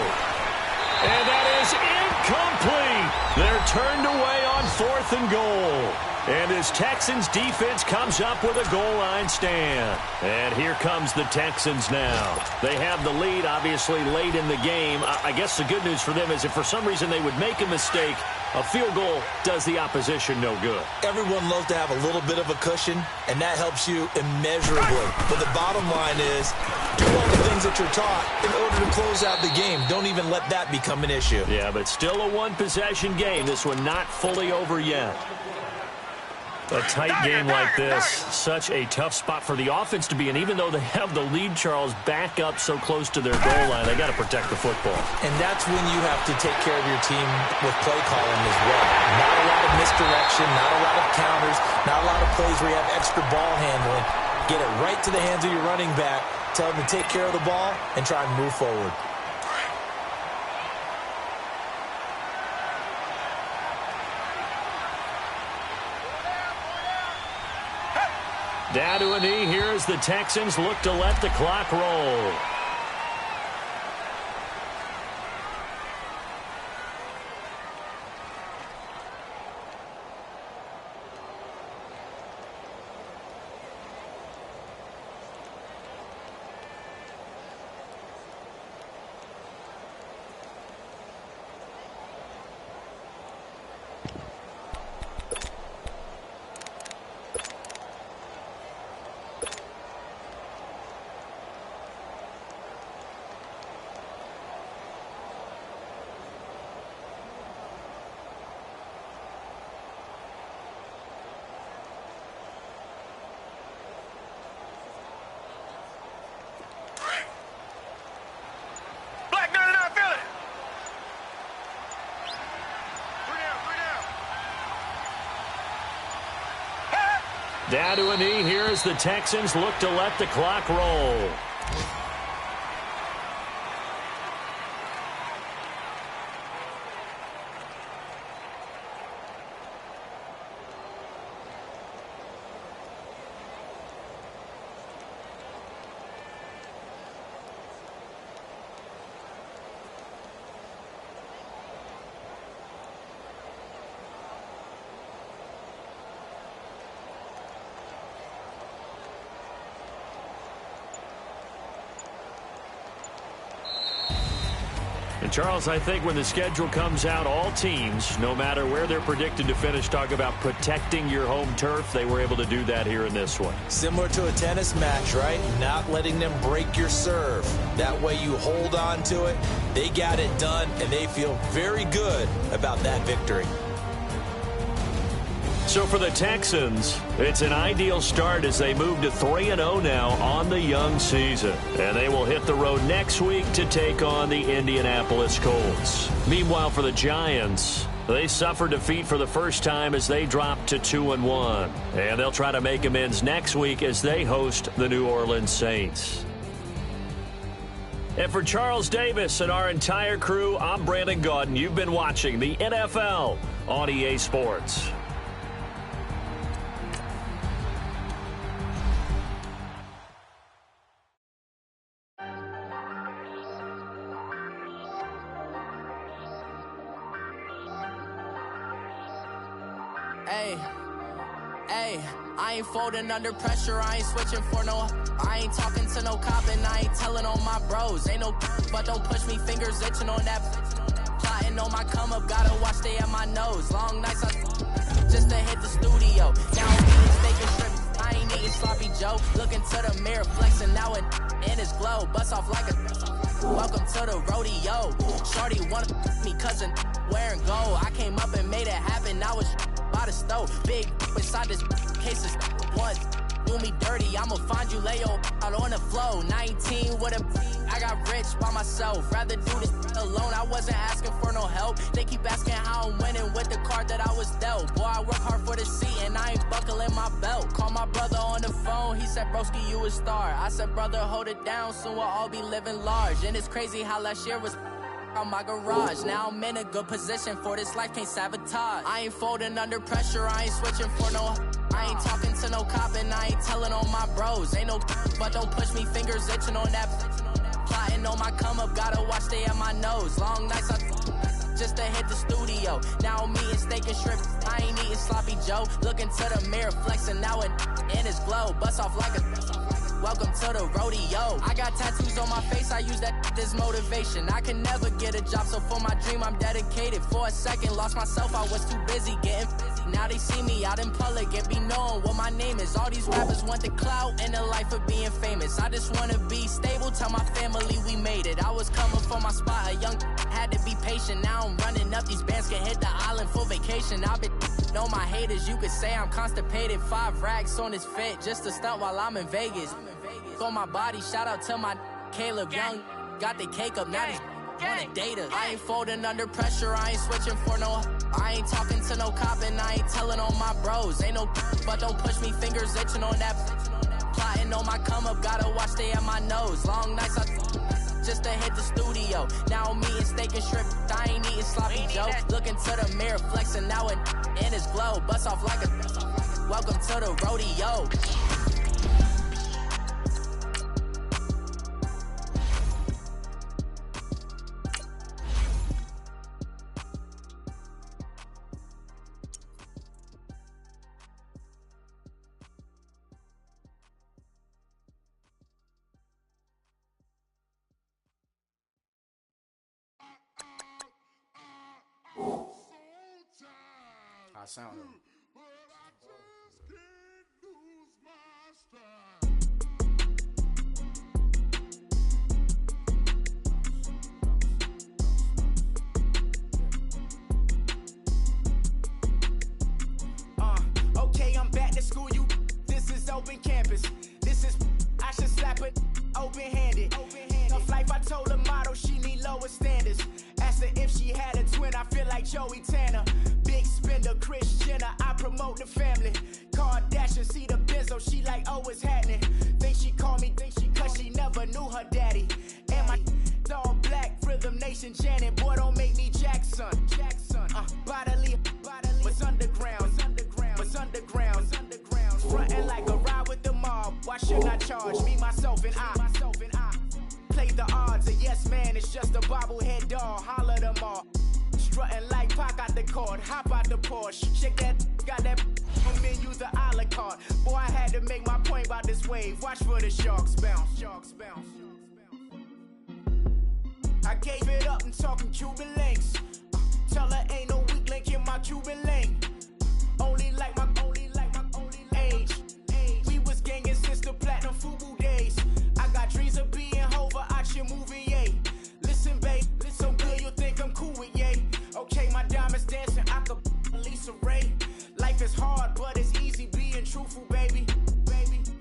And that is incomplete. They're turned away on 4th and goal. And his Texans defense comes up with a goal line stand. And here comes the Texans now. They have the lead, obviously, late in the game. I guess the good news for them is if for some reason they would make a mistake, a field goal does the opposition no good. Everyone loves to have a little bit of a cushion, and that helps you immeasurably. But the bottom line is, do all the things that you're taught in order to close out the game. Don't even let that become an issue. Yeah, but still a one-possession game. This one not fully over yet. A tight game like this, such a tough spot for the offense to be in. Even though they have the lead, Charles, back up so close to their goal line, they got to protect the football. And that's when you have to take care of your team with play calling as well. Not a lot of misdirection, not a lot of counters, not a lot of plays where you have extra ball handling. Get it right to the hands of your running back, tell them to take care of the ball, and try and move forward. Down to a knee here as the Texans look to let the clock roll. Down to a knee here as the Texans look to let the clock roll. And Charles, I think when the schedule comes out, all teams, no matter where they're predicted to finish, talk about protecting your home turf. They were able to do that here in this one. Similar to a tennis match, right? Not letting them break your serve. That way you hold on to it. They got it done, and they feel very good about that victory. So for the Texans, it's an ideal start as they move to 3-0 now on the young season. And they will hit the road next week to take on the Indianapolis Colts. Meanwhile, for the Giants, they suffered defeat for the first time as they dropped to 2-1. And they'll try to make amends next week as they host the New Orleans Saints. And for Charles Davis and our entire crew, I'm Brandon Gaudin. You've been watching the NFL on EA Sports. I ain't folding under pressure, I ain't switching for no. I ain't talking to no cop and I ain't telling on my bros. Ain't no but don't push me, fingers itching on that. Plotting on my come up, gotta watch stay at my nose. Long nights just to hit the studio. Now I'm eating steak and shrimp, I ain't eating sloppy Joe. Looking to the mirror, flexing now and in his glow. Bust off like a welcome to the rodeo. Shorty wanna me cousin wearing gold. I came up and made it happen, I was by the stove. Big inside this cases one do me dirty. I'ma find you Leo out on the flow. 19 with a I got rich by myself. Rather do this alone. I wasn't asking for no help. They keep asking how I'm winning with the card that I was dealt. Boy, I work hard for the seat and I ain't buckling my belt. Call my brother on the phone. He said, broski, you a star. I said, brother, hold it down. Soon we'll all be living large. And it's crazy how last year was on my garage. Now I'm in a good position for this life, can't sabotage. I ain't folding under pressure, I ain't switching for no. I ain't talking to no cop and I ain't telling on my bros. Ain't no but don't push me, fingers itching on that. Plotting on my come up, gotta watch stay at my nose. Long nights just to hit the studio. Now I'm eating steak and shrimp, I ain't eating sloppy Joe. Looking to the mirror, flexing now and in his glow. Bust off like a welcome to the rodeo. I got tattoos on my face, I use that as motivation. I can never get a job, so for my dream I'm dedicated. For a second, lost myself, I was too busy getting busy. Now they see me out in public and be knowing what my name is. All these rappers want the clout and the life of being famous. I just wanna be stable, tell my family we made it. I was coming for my spot, a young had to be patient. Now I'm running up, these bands can hit the island for vacation. vacation. I've been on my haters. You could say I'm constipated. 5 racks on his fit just to stunt while I'm in Vegas. On my body, shout out to my Caleb Young. Got the cake up, now these wanna date us. I ain't folding under pressure, I ain't switching for no. I ain't talking to no cop and I ain't telling on my bros. Ain't no but don't push me, fingers itching on that. Plotting on my come up, gotta watch stay at my nose. Long nights just to hit the studio. Now I'm eating steak and shrimp, I ain't eating sloppy joe. Looking to the mirror, flexing now and in his glow. Bust off like a welcome to the rodeo. I sound him. Okay, I'm back to school, you. This is open campus. This is, I should slap it open-handed. Tough life, I told her motto, she need lower standards. Asked her if she had a twin, I feel like Joey Tanner. Big spender, Kris Jenner, I promote the family. Kardashian, see the Benzo, she like, oh, it's happening. Think she called me, cause she never knew her daddy. And my all black, Rhythm Nation, Janet, boy, don't make me Jackson. Bodily, what's underground, what's underground. Frontin' like a ride with the mob, why shouldn't I charge me, myself, and I? Play the odds, a yes man, it's just a bobblehead doll, holler them all. Strutting like Pac out the court, hop out the Porsche. Shake that, got that on menu, the a la carte. Boy, I had to make my point about this wave. Watch for the sharks bounce. I gave it up and talking Cuban links. Tell her ain't no weak link in my Cuban link. Only like my age. We was gangin' since the platinum FUBU days. I got dreams of being Hova out your movie, yay. Listen, babe, so good you'll think I'm cool with yay. Okay, my diamonds dancing, I could Lisa Ray. Life is hard, but it's easy being truthful, baby.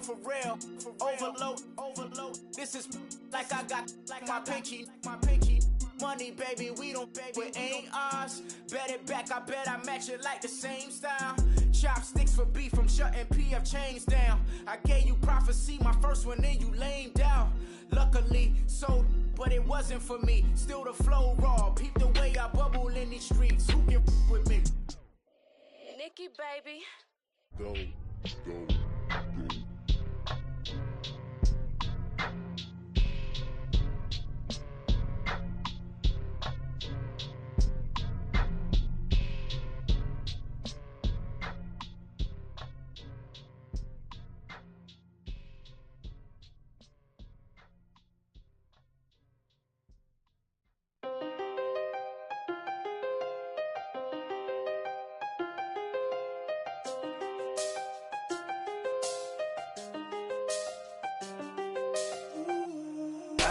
For real, overload. This is like I got like my pinky. Money, baby, we don't pay, it ain't ours. Bet it back, I bet I match it like the same style. Chopsticks for beef from shutting PF chains down. I gave you prophecy, my first one, then you lamed out. Luckily, sold, but it wasn't for me. Still the flow raw, peep the way I bubble in these streets. Who can with me? Nikki, baby. Go.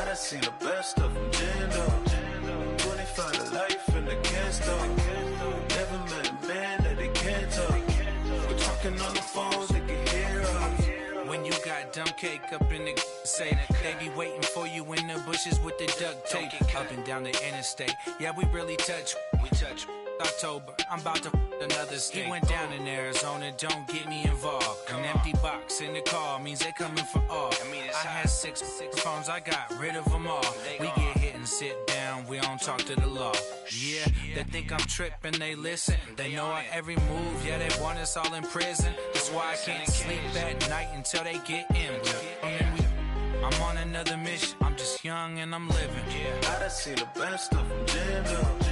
I seen the best of them jammed up. 25 to life and they can't stop. Never met a man that they can't talk. We're talking on the phones, they can hear us. When you got dumb cake up in the say that they be waiting for you in the bushes with the duct tape. Up and down the interstate, yeah, we really touch. We touch. October, I'm about to another state. He went down in Arizona, don't get me involved. An empty box in the car means they coming for all. I had six phones, I got rid of them all. We get hit and sit down, we don't talk to the law. Yeah, they think I'm tripping, they listen. They know our every move, yeah, they want us all in prison. That's why I can't sleep at night until they get in. I'm on another mission, I'm just young and I'm living. Yeah, I done seen the best of them jammed up.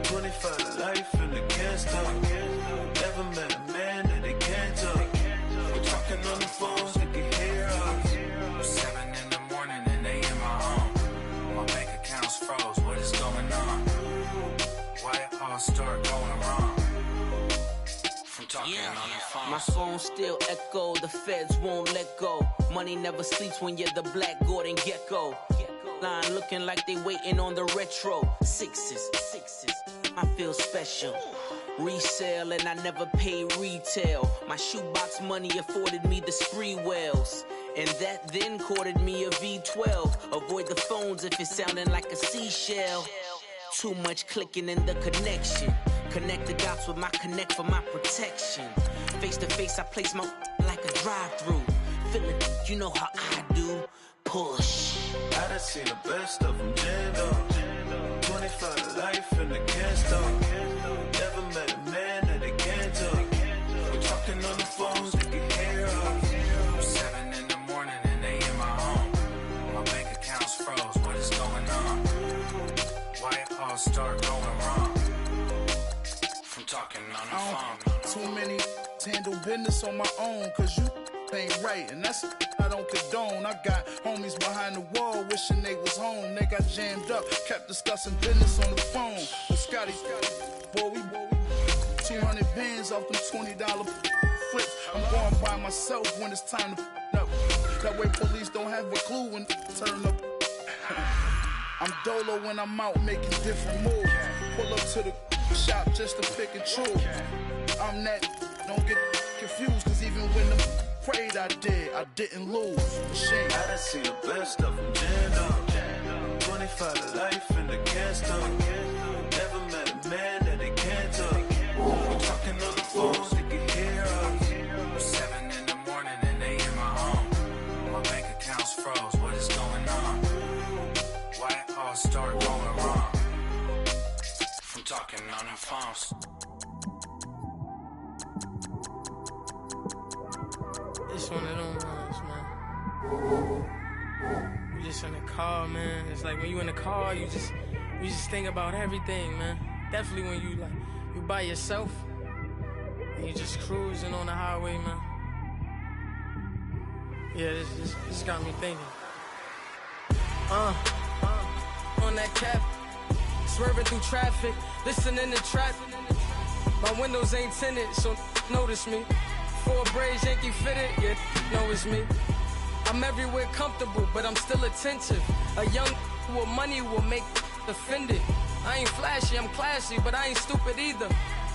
25 to life and they can't stop. Never met a man that they can't talk. We're talking on the phones, they can hear us. 7 in the morning and they in my home. My bank account's froze, what is going on? Why it all start going wrong? From talking on the phone. My phone still echo, the feds won't let go. Money never sleeps when you're the Black Gordon Gecko. Line looking like they waiting on the retro. Sixes, I feel special. Resale and I never paid retail. My shoebox money afforded me the spree wells. And that then courted me a V12. Avoid the phones if it's sounding like a seashell. Too much clicking in the connection. Connect the dots with my connect for my protection. Face to face, I place my like a drive-through. Feel it, you know how I do. Push. I done seen the best of them jammed up. 25 to life in the can't stop. Never met a man that they can't talk. We're talking on the phones, they can hear us. 7 in the morning and they in my home. My bank account's froze, what is going on? Why it all start going wrong? From talking on the phone. Too many handle business on my own, cause you ain't right, and that's I don't condone. I got homies behind the wall wishing they was home. They got jammed up, kept discussing business on the phone. But Scotty, boy, we 200 bands off them $20 flips. I'm going by myself when it's time to up. That way police don't have a clue when turn up. I'm dolo when I'm out making different moves. Pull up to the shop just to pick and choose. I'm that, don't get confused, cause even when the prayed I didn't lose. Shame. I done seen the best of them jammed up. 25 to life in the can't stop. Never met a man that they can't talk. We're talking on the phones, they can hear us. 7 in the morning and they in my home. My bank account's froze, what is going on? Why it all start going wrong? From talking on the phones. It's one of them ones, man. You just in the car, man. It's like when you in the car, you just think about everything, man. Definitely when you by yourself and you just cruising on the highway, man. Yeah, this got me thinking. On that cap, swerving through traffic, listening to trap. My windows ain't tinted, so notice me. 4 braids, Yankee fitted, yeah, know it's me. I'm everywhere comfortable, but I'm still attentive. A young with money will make offended. I ain't flashy, I'm classy, but I ain't stupid either.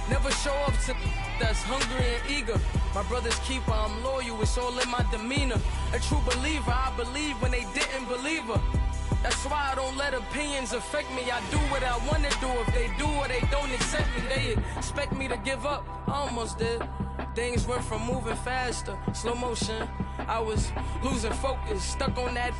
Never show up to that's hungry and eager. My brother's keeper, I'm loyal, it's all in my demeanor. A true believer, I believe when they didn't believe her. That's why I don't let opinions affect me. I do what I want to do. If they do or they don't accept me, they expect me to give up. I almost did. Things went from moving faster, slow motion. I was losing focus, stuck on that.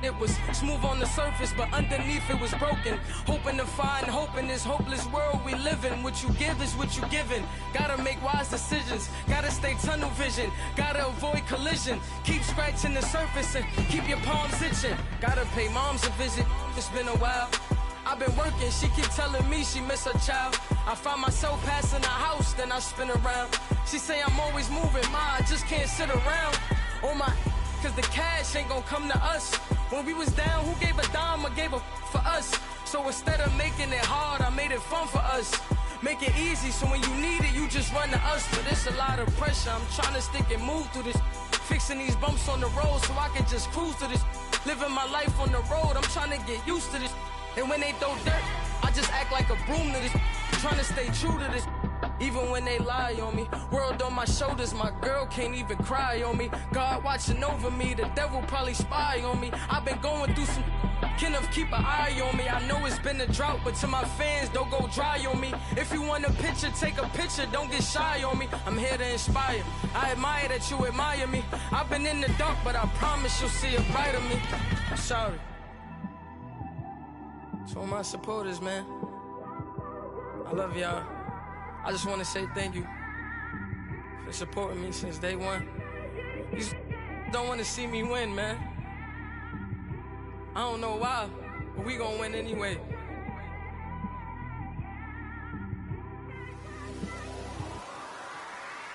It was smooth on the surface, but underneath it was broken. Hoping to find hope in this hopeless world we live in. What you give is what you given. Gotta make wise decisions. Gotta stay tunnel vision. Gotta avoid collision. Keep scratching the surface and keep your palms itching. Gotta pay moms a visit. It's been a while. I've been working, she keep telling me she miss her child. I find myself passing the house, then I spin around. She say I'm always moving, I just can't sit around. Oh my, cause the cash ain't gonna come to us. When we was down, who gave a dime or gave a for us? So instead of making it hard, I made it fun for us. Make it easy, so when you need it, you just run to us. But it's a lot of pressure, I'm trying to stick and move through this. Fixing these bumps on the road so I can just cruise to this. Living my life on the road, I'm trying to get used to this. And when they throw dirt, I just act like a broom to this. Trying to stay true to this. Even when they lie on me. World on my shoulders, my girl can't even cry on me. God watching over me, the devil probably spy on me. I've been going through some Kenneth, keep an eye on me. I know it's been a drought, but to my fans, don't go dry on me. If you want a picture, take a picture, don't get shy on me. I'm here to inspire. I admire that you admire me. I've been in the dark, but I promise you'll see a brighter me. I'm sorry. To all my supporters, man, I love y'all. I just want to say thank you for supporting me since day one. You don't want to see me win, man. I don't know why, but we gonna win anyway.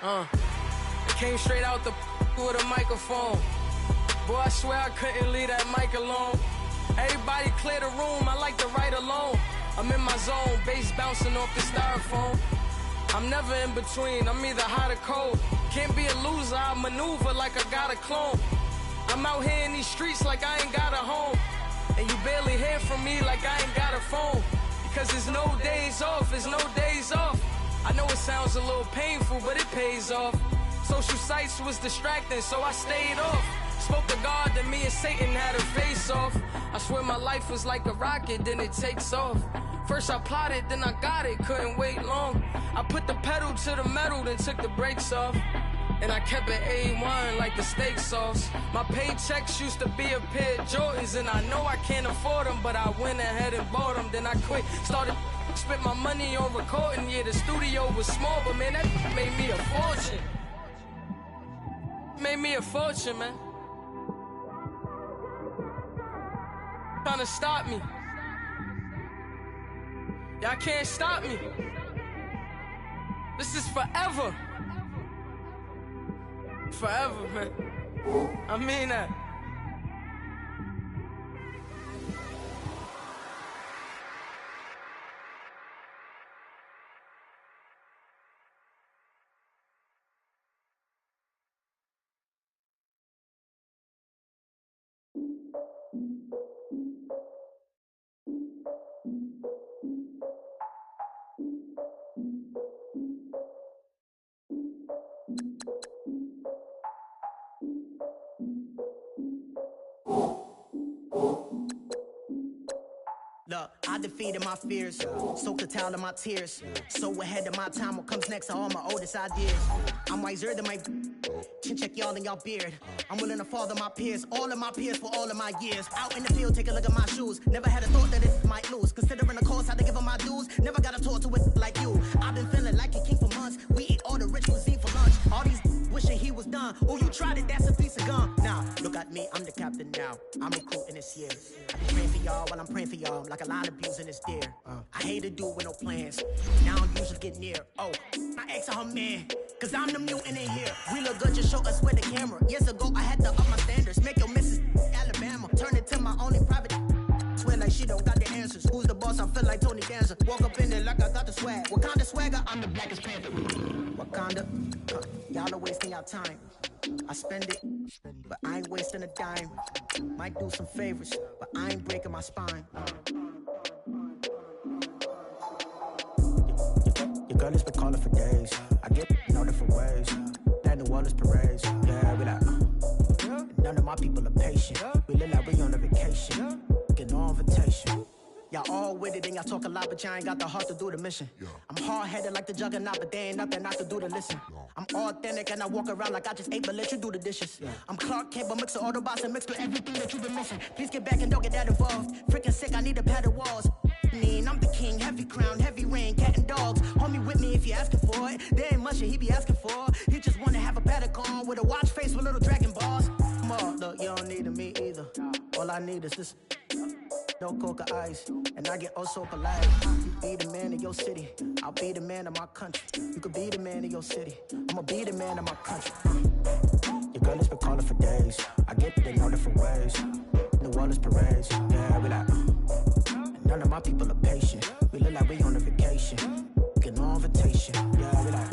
I came straight out the with a microphone. Boy, I swear I couldn't leave that mic alone. Everybody clear the room, I like to write alone. I'm in my zone, bass bouncing off the styrofoam. I'm never in between, I'm either hot or cold. Can't be a loser, I maneuver like I got a clone. I'm out here in these streets like I ain't got a home. And you barely hear from me like I ain't got a phone. Because there's no days off, there's no days off. I know it sounds a little painful, but it pays off. Social sites was distracting, so I stayed off. Spoke to God that me and Satan had a face off. I swear my life was like a rocket, then it takes off. First I plotted, then I got it, couldn't wait long. I put the pedal to the metal, then took the brakes off. And I kept it A1 like the steak sauce. My paychecks used to be a pair of Jordans, and I know I can't afford them, but I went ahead and bought them. Then I quit, spent my money on recording. Yeah, the studio was small, but man, that made me a fortune. Made me a fortune, man. Trying to stop me. Y'all can't stop me. This is forever. Forever, man. I mean that. Look, I defeated my fears, soaked a towel in my tears. So ahead of my time, what comes next are all my oldest ideas. I'm wiser than my chin check y'all in y'all beard. I'm willing to father my peers, all of my peers for all of my years. Out in the field, take a look at my shoes. Never had a thought that it might lose. Considering the cost, had to give them my dues. Never got a talk to it like you. I've been feeling like a king for months. We eat all the rich cuisine for lunch. All these wishing he was done. Oh, you tried it, that's a piece of gum. Now, look at me, I'm the captain now. I'm recruiting this year. I be praying for y'all while I'm praying for y'all. Like a line of abusing this deer. I hate to do with no plans. Now I don't usually get near. Oh, I ask her man, cause I'm the mutant in here. We look good, just show us where the camera. Years ago, I had to up my standards. Make your Mrs. Alabama. Turn it to my only private. Swear like she don't got the answers. Who's the boss? I feel like Tony Danza. Walk up in it like I got the swag. What kind of swagger? I'm the blackest panther. Wakanda. Y'all are wasting your time. I spend it, but I ain't wasting a dime. Might do some favors, but I ain't breaking my spine. Your girl has been calling for days. I get all different ways. That New Orleans parades. Yeah, we like, none of my people are patient. We look like we on a vacation. Get no invitation. Y'all all with it and y'all talk a lot, but y'all ain't got the heart to do the mission. I'm hard-headed like the juggernaut, but there ain't nothing I can do to listen. I'm authentic and I walk around like I just ate, but let you do the dishes. I'm Clark Kent, but mix the Autobots and mix with everything that you've been missing. Please get back and don't get that involved. Freaking sick, I need a padded walls. I'm the king, heavy crown, heavy rain, cat and dogs. Homie with me if you're asking for it. There ain't much that he be asking for. He just wanna have a paddock on with a watch face with little dragon balls. Look, you don't need me either. All I need is this. No coca ice, and I get oh so polite. You be the man of your city, I'll be the man of my country. You could be the man of your city, I'ma be the man of my country. Your girl has been calling for days. I get it in all different ways. New Orleans parades, yeah, we like. None of my people are patient. We look like we on a vacation. Get no invitation, yeah, we like.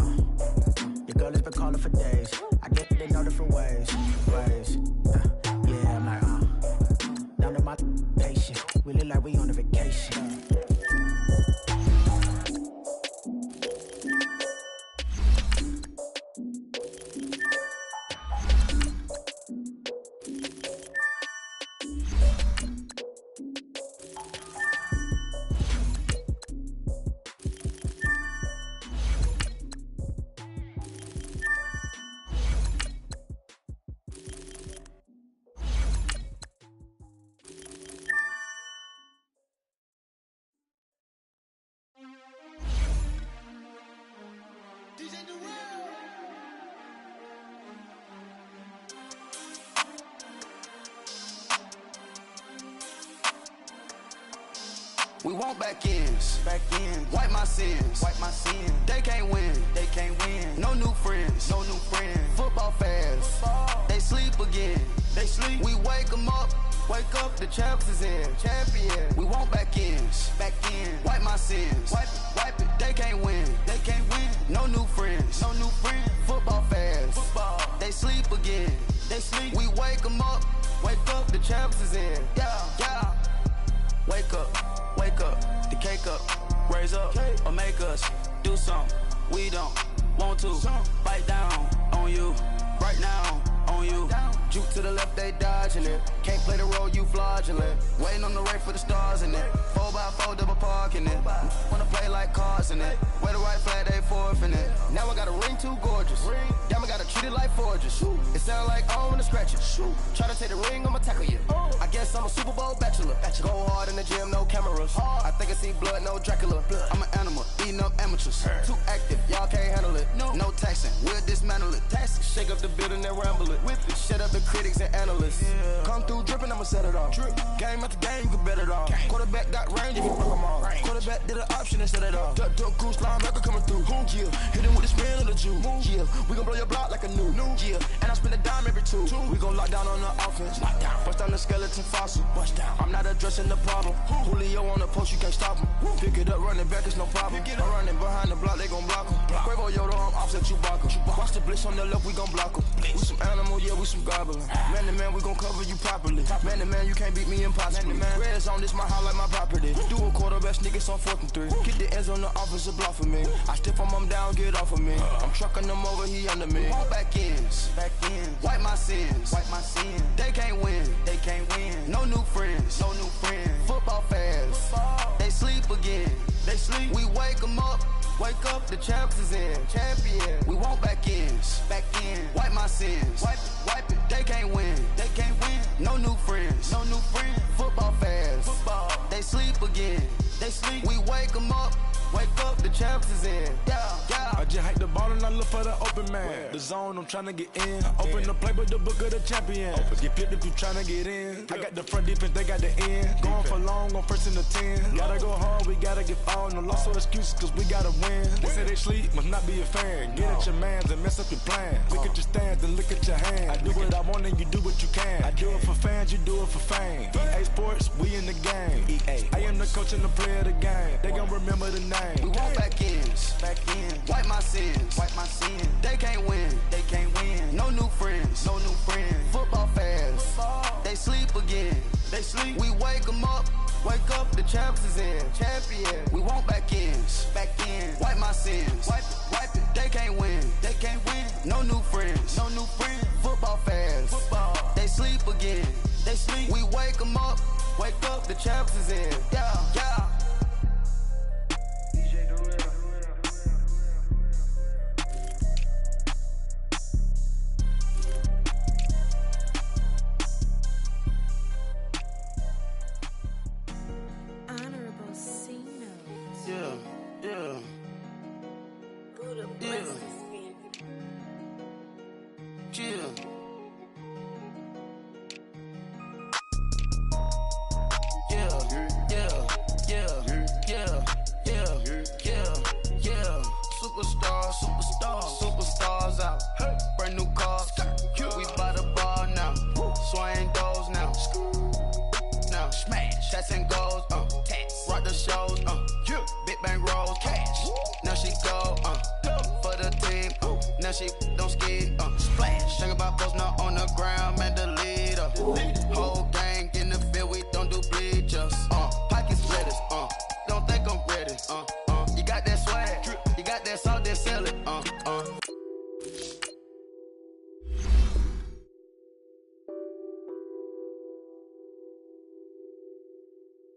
Your girl has been calling for days. I get it in all different ways. Yeah, I'm like, none of my patient. We look like we on a vacation. We want back ends, wipe my sins, They can't win, No new friends, Football fast, they sleep again, We wake them up, the champs is here, We want back ends, wipe my sins, wipe it, They can't win, No new friends, Football fast, they sleep again, We wake them up, the champs is here, yeah. Wake up, the cake up, raise up or make us do something we don't want to. Bite down on you right now, on you. Juke to the left, they dodging it. Can't play the role, you fraudulent. Waiting on the race for the stars in it. 4x4 double parking it. Wanna play like cars in it. Wear the white flag, they forfeit it. Now I got a ring too gorgeous. Damn, I gotta treat it like forges. It sound like I don't wanna scratch it. Try to take the ring, I'ma tackle you. I guess I'm a Super Bowl bachelor. Go hard in the gym, no cameras. I think I see blood, no Dracula. I'm an animal, eating up amateurs. Too active, y'all can't handle it. No taxing, we'll dismantle it. Shake up the building and ramble it. Whip it, shut up the critics and analysts. Come through dripping, I'ma set it off. Game after game, you can bet it off. Quarterback got range if you broke them all. Quarterback did an option and set it off. Duck goose linebacker coming through. Yeah, hit him with the spin of the Jew. Yeah, we gon' blow your block like a new. Yeah, and I spend a dime every two. We gon' lock down on the offense. Bust down the skeleton fossil. I'm not addressing the problem. Julio on the post, you can't stop him. Pick it up, running back, it's no problem. I'm running behind the block, they gon' block him. Quavo Yoda, I'm offset Chewbacca. Watch the blitz on the left, we gon' block him. We some animal, yeah, we some goblin. Man to man, we gon' cover you properly. Man to man, you can't beat me impossibly. Red zone, this my house like my property. Do a quarterback sneakers on 4th and 3. Get the ends on the offensive block for me. I stiff him down, get off of me. I'm trucking them over, he under me. All back ends, wipe my sins, They can't win, No new friends, Football fans, they sleep again. We wake them up. Wake up, the champs is in. Champion. We want back ends. Wipe my sins. Wipe it. They can't win. No new friends. Football fans. They sleep again. We wake them up. Wake up, the champs is in. Yeah. I just hike the ball and I look for the open man. The zone, I'm trying to get in. Open the playbook, the book of the champion. Get flipped if you trying to get in. I got the front defense, they got the end. Going for long, on 1st and the 10. Gotta go hard, we gotta get all. No loss or excuses, cause we gotta win. They say they sleep, must not be a fan. Get at your mans and mess up your plans. Look at your stands and look at your hands. I do what I want and you do what you can. I do it for fans, you do it for fame. EA Sports, we in the game. I am the coach and the player of the game. They gon' remember the name. We want back ends. Wipe my sins. They can't win. No new friends. Football fans. They sleep again. We wake them up. Wake up, the champs is in. Champion. We want back ends. Wipe my sins. Wipe it. They can't win. No new friends. Football fans. They sleep again. We wake them up. Wake up, the champs is in. Yeah. Superstars out. Brand new cars. We by the bar now. Swaying doors now. Smash. Shots and goals. Rock the shows. Big bang rolls. Cash. Now she go. For the team. Now she don't ski. Splash. Think about post now on the ground. Man, the leader. Whole gang in the field. We don't do bleachers. Pockets splitters. Don't think I'm ready. You got that swag. You got that salt, then sell it.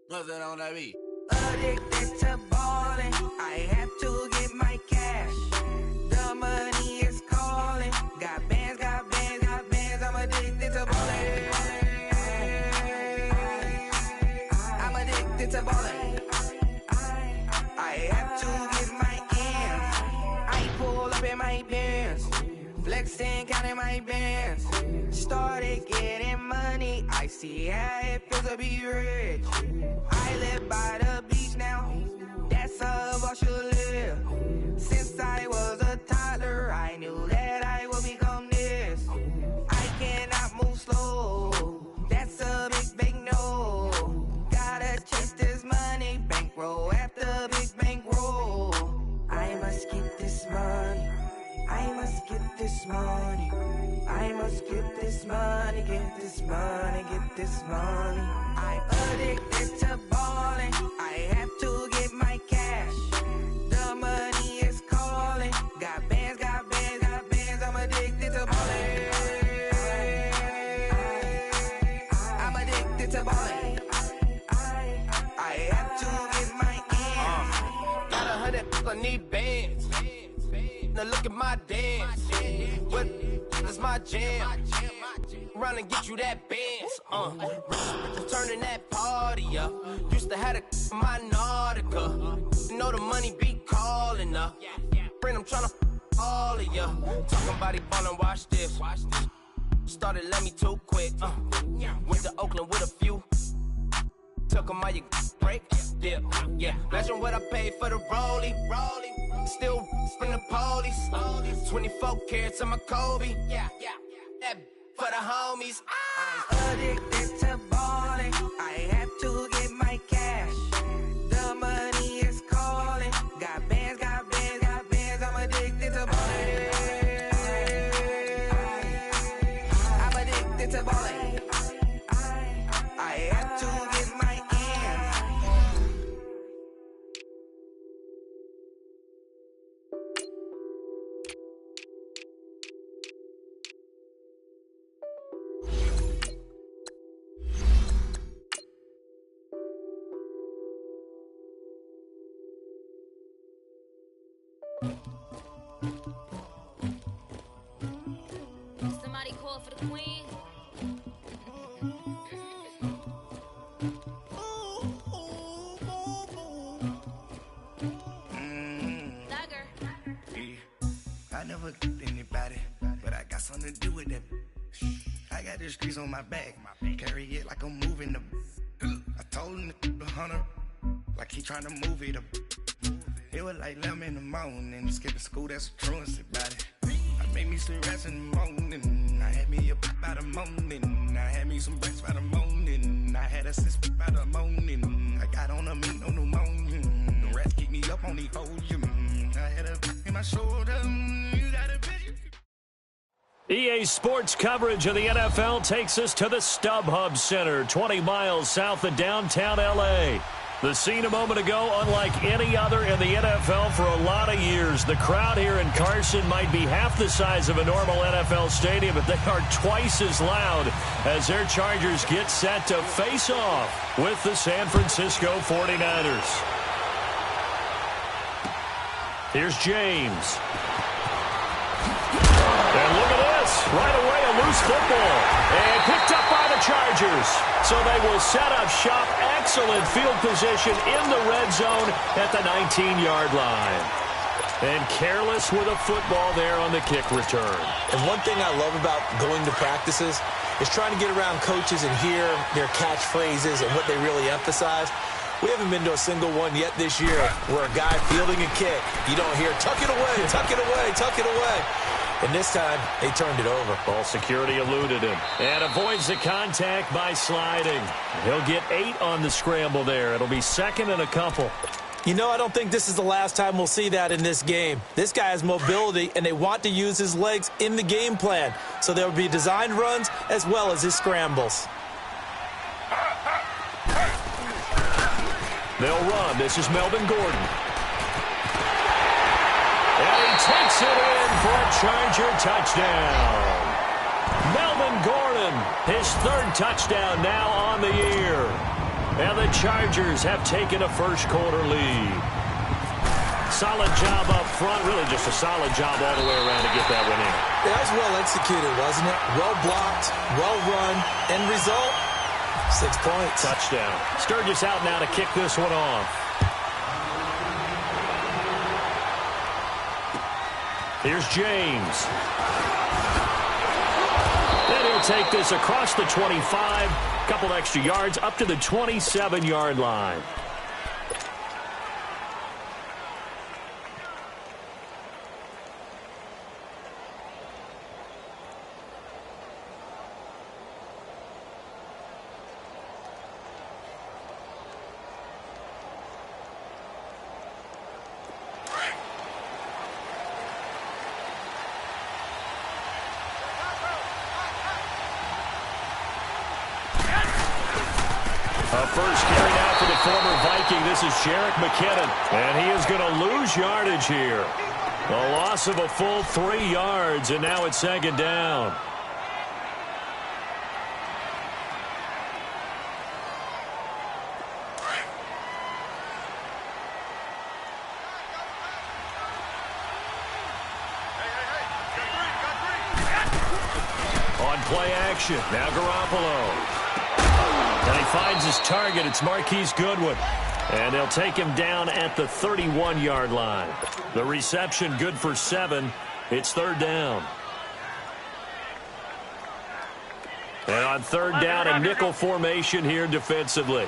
What's that on that beat? Addicted to ballin', I have to get my cash. The money is calling. Got bands, I'm addicted to ballin'. I'm addicted to ballin'. I have to get my ends. I pull up in my pants, flexing, counting my bands. Started getting money, I see how it feels to be rich. I live by the beach now, that's how I should live. Since I was a toddler, I knew that I would become this. I cannot move slow, that's a big no. Gotta chase this money, bankroll after big bankroll. I must get this money, I must get this money. I must get this money, get this money, get this money. I'm addicted to ballin', I have to get my cash. at my dance. What is my jam? Run and get you that Benz. Turning that party up. Used to have a my Nautica. You know the money be calling up. Friend, I'm tryna all of ya. Talking about it, ballin', watch this. Started let me too quick. Went to Oakland with a few. Took 'em all you break. Dip. Yeah. Imagine what I paid for the rollie. Still from the police. 24 carats on my Kobe. Yeah. That for the homies. I'm addicted to balling. I have to get my cash. The money is calling. Got bands, got bands, got bands. I'm addicted to balling. I'm addicted to balling. I have to get my Somebody call for the queen. I never did anybody, but I got something to do with that. I got the streets on my back, carry it like I'm moving the. I told him the hunter, like he trying to move it up. It was like 11 in the morning, skipping school, that's a truancy about it. I made me some rest in the morning, I had me a pop by the morning, I had me some breaks by the morning, I had a sis by the morning, I got on a meat, no pneumonia, the rats keep me up on the podium, I had a in my shoulder, you got a vision. EA Sports coverage of the NFL takes us to the StubHub Center, 20 miles south of downtown L.A. The scene a moment ago, unlike any other in the NFL for a lot of years. The crowd here in Carson might be half the size of a normal NFL stadium, but they are twice as loud as their Chargers get set to face off with the San Francisco 49ers. Here's James. And look at this. Right away, a loose football. And picked up by the Chargers. So they will set up shop. Excellent field position in the red zone at the 19-yard line. And careless with a football there on the kick return. And one thing I love about going to practices is trying to get around coaches and hear their catchphrases and what they really emphasize. We haven't been to a single one yet this year where a guy fielding a kick, you don't hear, tuck it away, tuck it away, tuck it away. And this time, they turned it over. Ball security eluded him and avoids the contact by sliding. He'll get 8 on the scramble there. It'll be second and a couple. You know, I don't think this is the last time we'll see that in this game. This guy has mobility, and they want to use his legs in the game plan. So there will be designed runs as well as his scrambles. They'll run. This is Melvin Gordon. And he takes it in for a Charger touchdown. Melvin Gordon, his third touchdown now on the year. And the Chargers have taken a first-quarter lead. Solid job up front. Really just a solid job all the way around to get that one in. That was well executed, wasn't it? Well blocked, well run. End result, 6 points. Touchdown. Sturgis out now to kick this one off. Here's James. Then he'll take this across the 25. Couple extra yards up to the 27-yard line. First carry now for the former Viking. This is Jerick McKinnon, and he is going to lose yardage here. A loss of a full 3 yards, and now it's second down. On play action, now Garoppolo. And he finds his target. It's Marquise Goodwin. And they'll take him down at the 31-yard line. The reception good for 7. It's third down. And on third down, a nickel formation here defensively.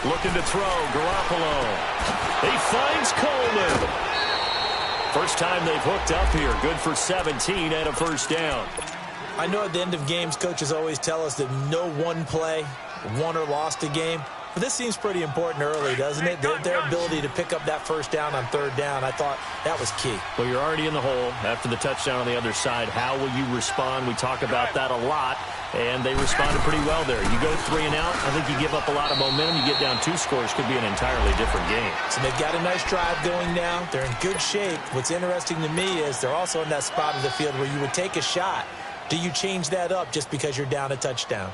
Looking to throw, Garoppolo. He finds Coleman. First time they've hooked up here. Good for 17 and a first down. I know at the end of games, coaches always tell us that no one play won or lost a game. But this seems pretty important early, doesn't it? Their ability to pick up that first down on third down, I thought that was key. Well, you're already in the hole after the touchdown on the other side. How will you respond? We talk about that a lot, and they responded pretty well there. You go 3 and out, I think you give up a lot of momentum. You get down 2 scores, could be an entirely different game. So they've got a nice drive going now. They're in good shape. What's interesting to me is they're also in that spot of the field where you would take a shot. Do you change that up just because you're down a touchdown?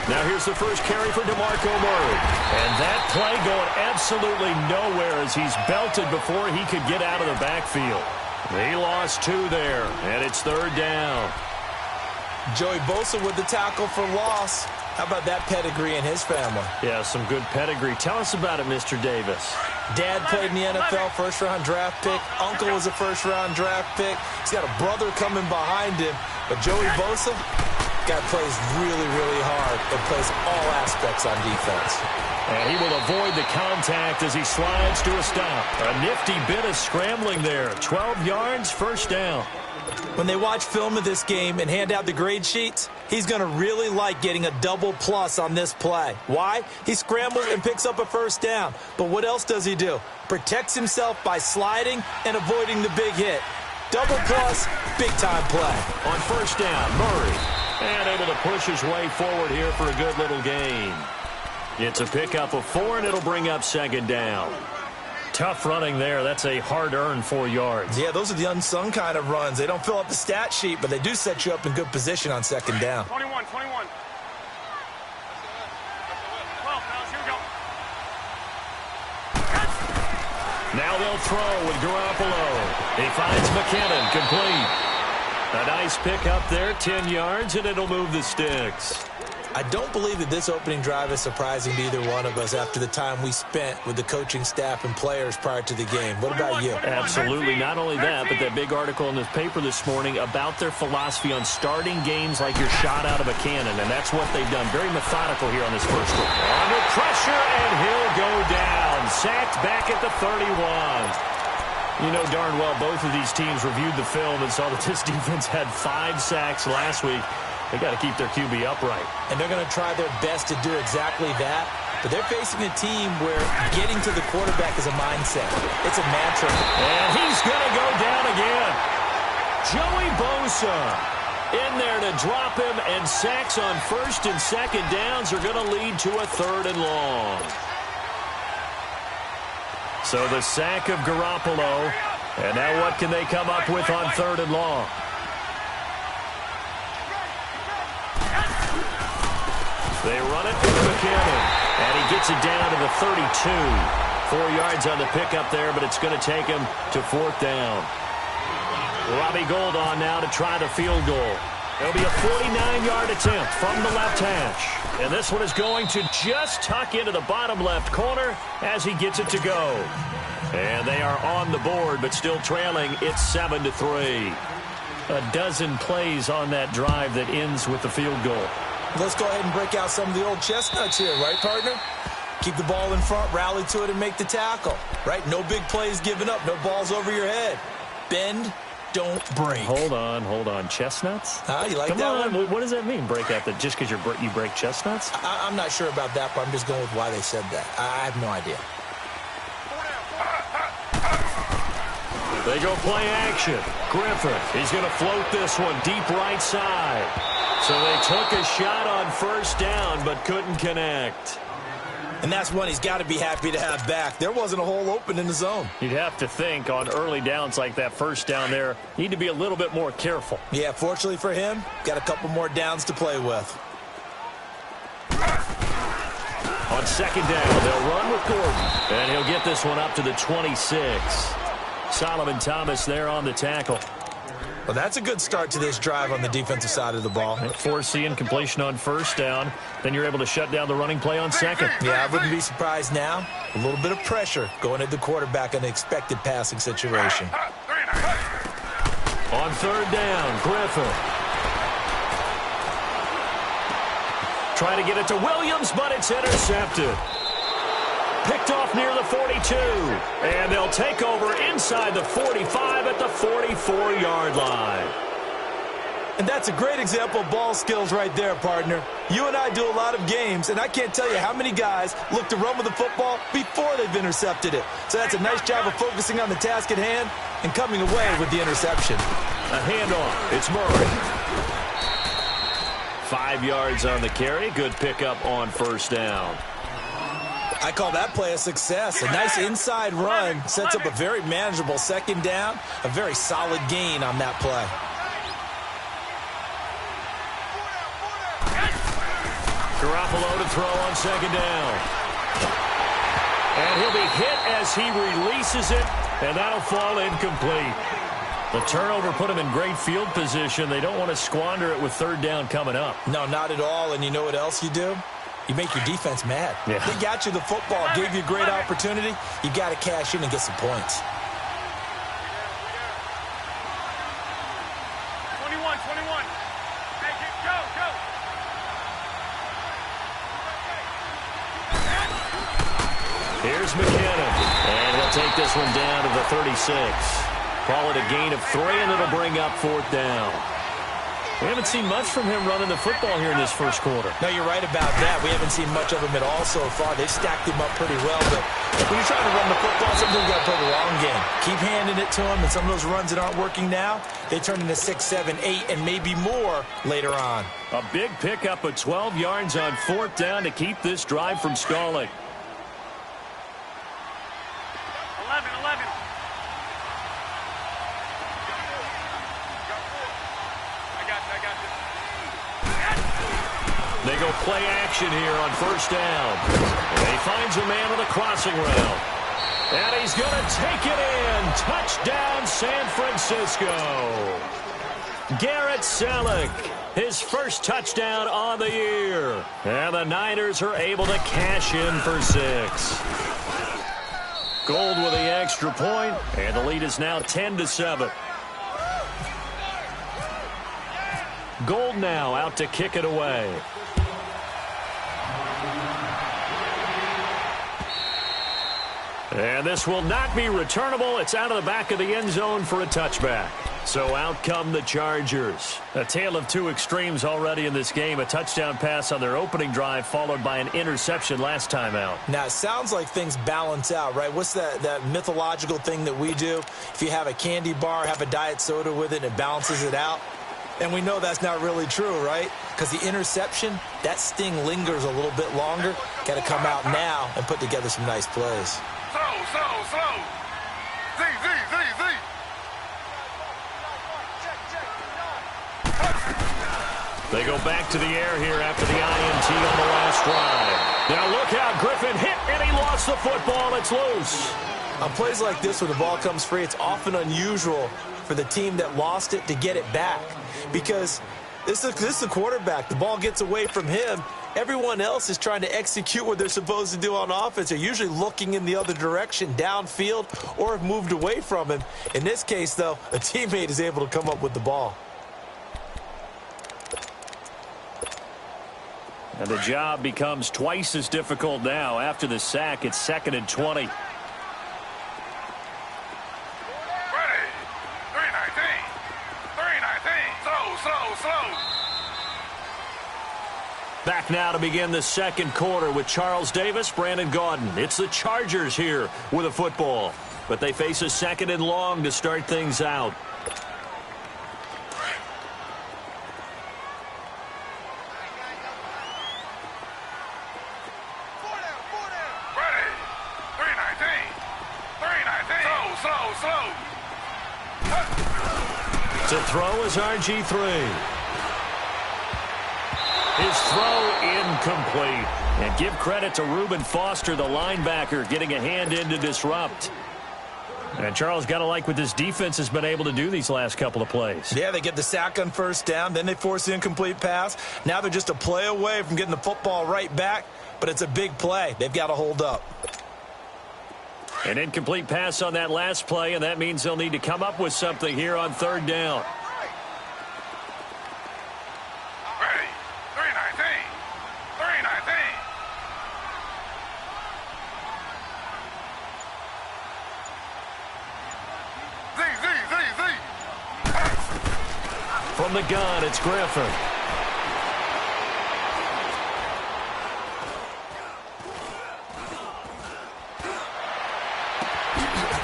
Now here's the first carry for DeMarco Murray. And that play going absolutely nowhere as he's belted before he could get out of the backfield. He lost 2 there, and it's third down. Joey Bosa with the tackle for loss. How about that pedigree in his family? Yeah, some good pedigree. Tell us about it, Mr. Davis. Dad played in the NFL, first-round draft pick. Uncle was a first-round draft pick. He's got a brother coming behind him. But Joey Bosa, guy plays really, really hard and plays all aspects on defense. And he will avoid the contact as he slides to a stop. A nifty bit of scrambling there. 12 yards, first down. When they watch film of this game and hand out the grade sheets, he's going to really like getting a double plus on this play. Why? He scrambles and picks up a first down. But what else does he do? Protects himself by sliding and avoiding the big hit. Double plus, big-time play. On first down, Murray. And able to push his way forward here for a good little gain. It's a pickup of 4, and it'll bring up second down. Tough running there. That's a hard-earned 4 yards. Yeah, those are the unsung kind of runs. They don't fill up the stat sheet, but they do set you up in good position on second down. 21. 12, Miles, here we go. Now they'll throw with Garoppolo. He finds McKinnon, complete. A nice pick up there, 10 yards, and it'll move the sticks. I don't believe that this opening drive is surprising to either one of us after the time we spent with the coaching staff and players prior to the game. What about you? Absolutely. Not only that, but that big article in the paper this morning about their philosophy on starting games like you're shot out of a cannon, and that's what they've done. Very methodical here on this first one. Under pressure, and he'll go down. Sacked back at the 31. You know darn well both of these teams reviewed the film and saw that this defense had 5 sacks last week. They got to keep their QB upright. And they're going to try their best to do exactly that. But they're facing a team where getting to the quarterback is a mindset. It's a mantra. And he's going to go down again. Joey Bosa in there to drop him, and sacks on first and second downs are going to lead to a 3rd and long. So the sack of Garoppolo, and now what can they come up with on 3rd and long? They run it with McKinnon, and he gets it down to the 32. 4 yards on the pickup there, but it's going to take him to 4th down. Robbie Gould on now to try the field goal. It'll be a 49-yard attempt from the left hash. And this one is going to just tuck into the bottom left corner as he gets it to go. And they are on the board, but still trailing. It's 7-3. A dozen plays on that drive that ends with the field goal. Let's go ahead and break out some of the old chestnuts here, right, partner? Keep the ball in front, rally to it, and make the tackle, right? No big plays given up, no balls over your head. Bend, don't break. Hold on. Chestnuts? You like Come that on. one? What does that mean, break out? That just because you break chestnuts? I'm not sure about that, but I'm just going with why they said that. I have no idea. They go play action. Griffin, he's going to float this one deep right side. So they took a shot on first down, but couldn't connect. And that's one he's got to be happy to have back. There wasn't a hole open in the zone. You'd have to think on early downs like that first down there, need to be a little bit more careful. Yeah, fortunately for him, got a couple more downs to play with. On second down, they'll run with Gordon. And he'll get this one up to the 26. Solomon Thomas there on the tackle. Well, that's a good start to this drive on the defensive side of the ball. Forcing completion on first down. Then you're able to shut down the running play on second. Yeah, I wouldn't be surprised now. A little bit of pressure going at the quarterback in an expected passing situation. On third down, Griffin. Trying to get it to Williams, but it's intercepted. Picked off near the 42. And they'll take over inside the 45 at the 44-yard line. And that's a great example of ball skills right there, partner. You and I do a lot of games, and I can't tell you how many guys look to run with the football before they've intercepted it. So that's a nice job of focusing on the task at hand and coming away with the interception. A handoff. It's Murray. 5 yards on the carry. Good pickup on first down. I call that play a success. A nice inside run sets up a very manageable second down. A very solid gain on that play. Garoppolo to throw on second down. And he'll be hit as he releases it, and that'll fall incomplete. The turnover put him in great field position. They don't want to squander it with third down coming up. No, not at all. And you know what else you do? You make your defense mad. Yeah. They got you the football, gave you a great opportunity. You got to cash in and get some points. 21. Make it go. Here's McKinnon. And he'll take this one down to the 36. Call it a gain of 3, and it'll bring up fourth down. We haven't seen much from him running the football here in this first quarter. No, you're right about that. We haven't seen much of him at all so far. They've stacked him up pretty well, but when you're trying to run the football, sometimes you got to play the long game. Keep handing it to him, and some of those runs that aren't working now, they turn into 6, 7, 8, and maybe more later on. A big pickup of 12 yards on fourth down to keep this drive from stalling. 11. They go play action here on first down. And he finds a man on the crossing route. And he's going to take it in. Touchdown, San Francisco. Garrett Selleck, his first touchdown on the year. And the Niners are able to cash in for 6. Gold with the extra point, and the lead is now 10-7. Gold now out to kick it away. And this will not be returnable. It's out of the back of the end zone for a touchback. So out come the Chargers. A tale of two extremes already in this game. A touchdown pass on their opening drive followed by an interception last time out. Now, it sounds like things balance out, right? What's that mythological thing that we do? If you have a candy bar, have a diet soda with it, it balances it out. And we know that's not really true, right? Because the interception, that sting lingers a little bit longer. Got to come out now and put together some nice plays. Slow. Z. They go back to the air here after the INT on the last drive. Now look out, Griffin hit, and he lost the football. It's loose. On plays like this where the ball comes free, it's often unusual for the team that lost it to get it back. Because this is a quarterback. The ball gets away from him. Everyone else is trying to execute what they're supposed to do on offense. They're usually looking in the other direction, downfield, or have moved away from him. In this case, though, a teammate is able to come up with the ball. And the job becomes twice as difficult now. After the sack, it's 2nd and 20. Ready. 319. Slow. Back now to begin the second quarter with Charles Davis, Brandon Gaudin. It's the Chargers here with a football. But they face a 2nd and long to start things out. slow. To throw is RG3. His throw incomplete. And give credit to Reuben Foster, the linebacker, getting a hand in to disrupt. And Charles, got to like what this defense has been able to do these last couple of plays. Yeah, they get the sack on first down, then they force the incomplete pass. Now they're just a play away from getting the football right back, but it's a big play. They've got to hold up. An incomplete pass on that last play, and that means they'll need to come up with something here on third down. Ready. 319. 319. From the gun, it's Griffin.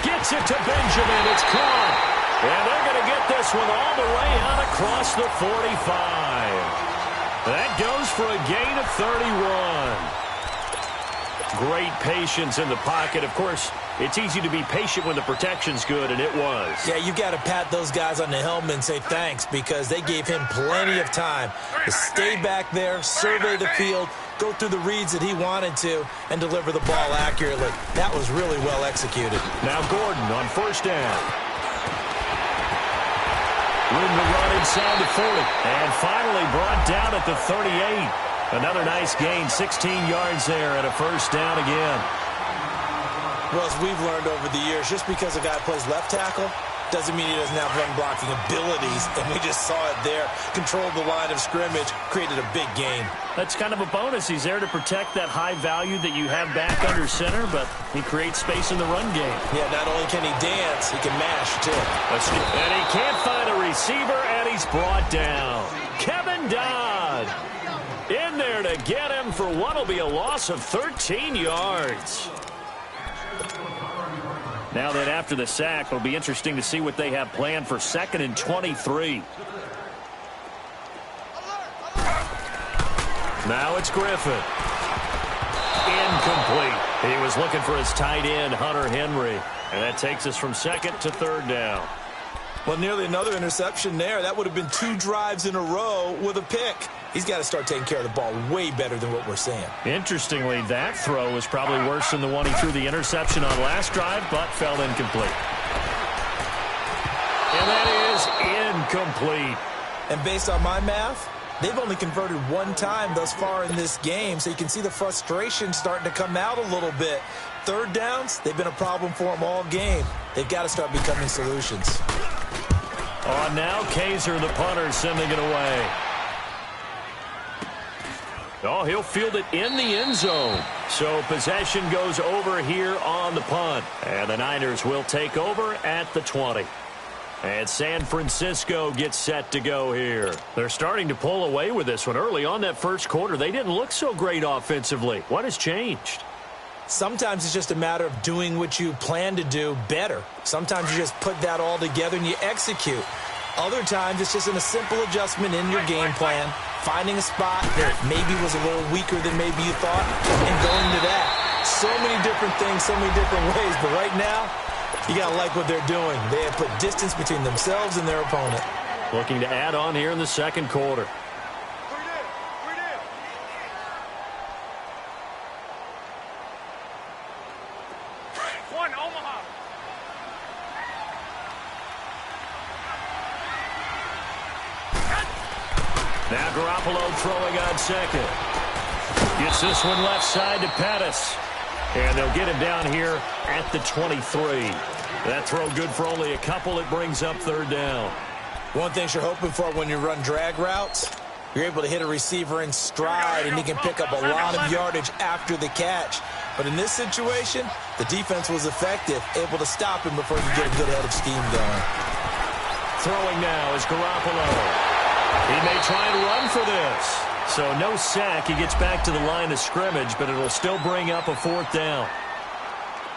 Gets it to Benjamin. It's caught. And they're going to get this one all the way out across the 45. That goes for a gain of 31. Great patience in the pocket. Of course, it's easy to be patient when the protection's good, and it was. Yeah, you got to pat those guys on the helmet and say thanks because they gave him plenty of time to stay back there, survey the field, go through the reads that he wanted to, and deliver the ball accurately. That was really well executed. Now Gordon on first down. Room to run inside the 40. And finally brought down at the 38. Another nice gain, 16 yards there and a first down again. Well, as we've learned over the years, just because a guy plays left tackle doesn't mean he doesn't have run-blocking abilities, and we just saw it there. Controlled the line of scrimmage, created a big gain. That's kind of a bonus. He's there to protect that high value that you have back under center, but he creates space in the run game. Yeah, not only can he dance, he can mash, too. And he can't find a receiver, and he's brought down. Kevin Dodd in there to get him for what will be a loss of 13 yards. Now that after the sack, it'll be interesting to see what they have planned for 2nd and 23. Now it's Griffin. Incomplete. He was looking for his tight end, Hunter Henry. And that takes us from 2nd to 3rd down. Well, nearly another interception there. That would have been 2 drives in a row with a pick. He's got to start taking care of the ball way better than what we're seeing. Interestingly, that throw was probably worse than the one he threw the interception on last drive, but fell incomplete. And that is incomplete. And based on my math, they've only converted 1 time thus far in this game, so you can see the frustration starting to come out a little bit. 3rd downs, they've been a problem for them all game. They've got to start becoming solutions. On now, Kaiser, the punter, sending it away. Oh, he'll field it in the end zone. So possession goes over here on the punt. And the Niners will take over at the 20. And San Francisco gets set to go here. They're starting to pull away with this one. Early on that first quarter, they didn't look so great offensively. What has changed? Sometimes it's just a matter of doing what you plan to do better. Sometimes you just put that all together and you execute. Other times it's just a simple adjustment in your game plan, finding a spot that maybe was a little weaker than maybe you thought, and going to that. So many different things, so many different ways, but right now, you got to like what they're doing. They have put distance between themselves and their opponent. Looking to add on here in the second quarter. Now Garoppolo throwing on second. Gets this one left side to Pettis. And they'll get him down here at the 23. That throw good for only a couple. It brings up 3rd down. One thing you're hoping for when you run drag routes, you're able to hit a receiver in stride, and he can pick up a lot of yardage after the catch. But in this situation, the defense was effective, able to stop him before you get a good head of steam going. Throwing now is Garoppolo. He may try and run for this. So no sack. He gets back to the line of scrimmage, but it'll still bring up a 4th down.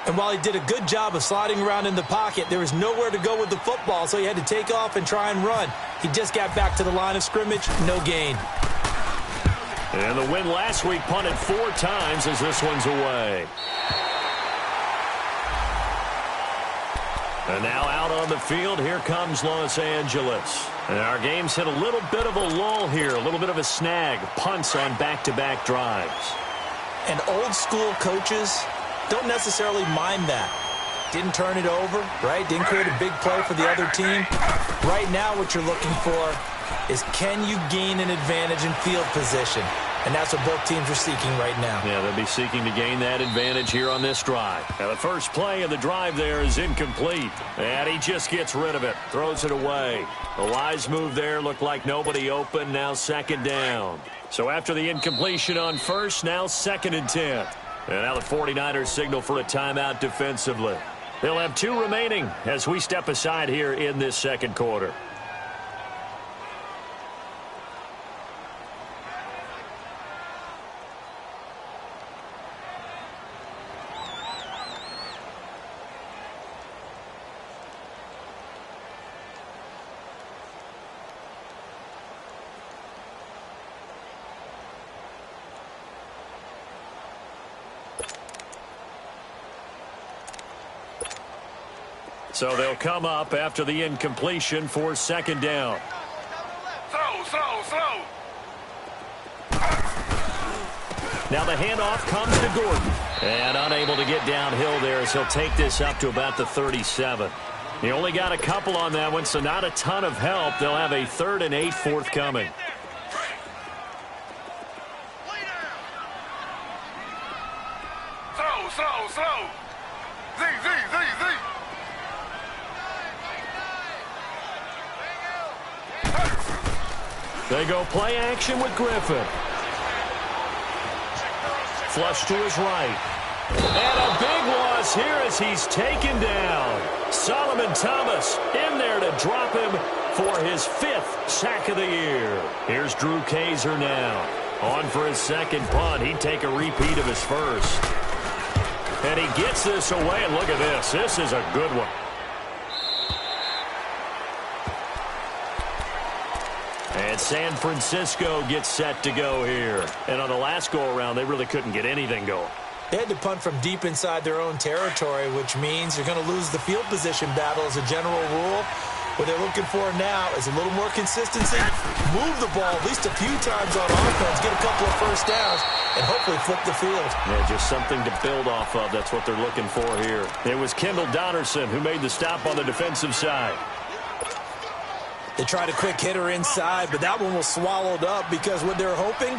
And while he did a good job of sliding around in the pocket, there was nowhere to go with the football, so he had to take off and try and run. He just got back to the line of scrimmage, no gain. And the win last week punted 4 times as this one's away. And now out on the field, here comes Los Angeles. And our game's hit a little bit of a lull here, a little bit of a snag. Punts on back-to-back drives. And old-school coaches don't necessarily mind that. Didn't turn it over, right? Didn't create a big play for the other team. Right now what you're looking for is can you gain an advantage in field position? And that's what both teams are seeking right now. Yeah, they'll be seeking to gain that advantage here on this drive. Now, the first play of the drive there is incomplete. And he just gets rid of it, throws it away. The wise move there, looked like nobody open, now second down. So after the incompletion on first, now 2nd and 10. And now the 49ers signal for a timeout defensively. They'll have 2 remaining as we step aside here in this second quarter. So they'll come up after the incompletion for second down. Slow. Now the handoff comes to Gordon. And unable to get downhill there as he'll take this up to about the 37. He only got a couple on that one, so not a ton of help. They'll have a 3rd and 8 forthcoming. Slow. Z. They go play action with Griffin. Flush to his right. And a big loss here as he's taken down. Solomon Thomas in there to drop him for his 5th sack of the year. Here's Drew Kaiser now. On for his second punt. He'd take a repeat of his first. And he gets this away, and look at this. This is a good one. And San Francisco gets set to go here. And on the last go-around, they really couldn't get anything going. They had to punt from deep inside their own territory, which means you're going to lose the field position battle as a general rule. What they're looking for now is a little more consistency, move the ball at least a few times on offense, get a couple of first downs, and hopefully flip the field. Yeah, just something to build off of. That's what they're looking for here. It was Kendall Donnerson who made the stop on the defensive side. They tried a quick hitter inside, but that one was swallowed up because what they're hoping,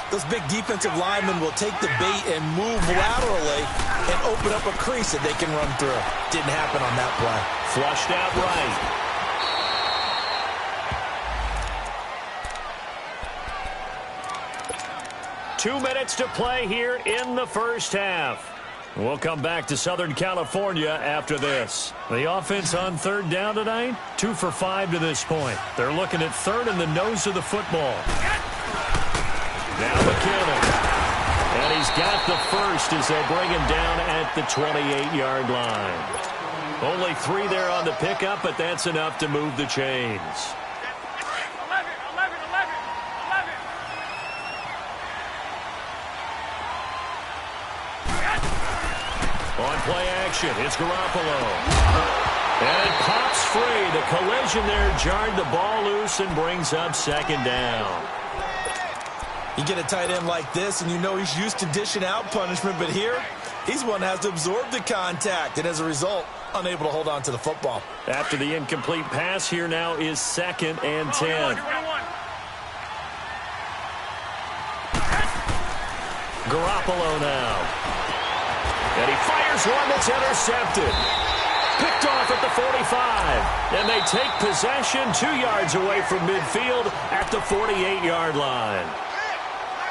those big defensive linemen will take the bait and move laterally and open up a crease that they can run through. Didn't happen on that play. Flushed out right. 2 minutes to play here in the first half. We'll come back to Southern California after this. The offense on 3rd down tonight, 2 for 5 to this point. They're looking at 3rd in the nose of the football. Now McKinnon. And he's got the first as they bring him down at the 28-yard line. Only 3 there on the pickup, but that's enough to move the chains. On play action, it's Garoppolo. And it pops free. The collision there jarred the ball loose and brings up second down. You get a tight end like this, and you know he's used to dishing out punishment, but here, he's one that has to absorb the contact, and as a result, unable to hold on to the football. After the incomplete pass, here now is 2nd and 10. Garoppolo now. And he fires one that's intercepted. Picked off at the 45. And they take possession 2 yards away from midfield at the 48-yard line.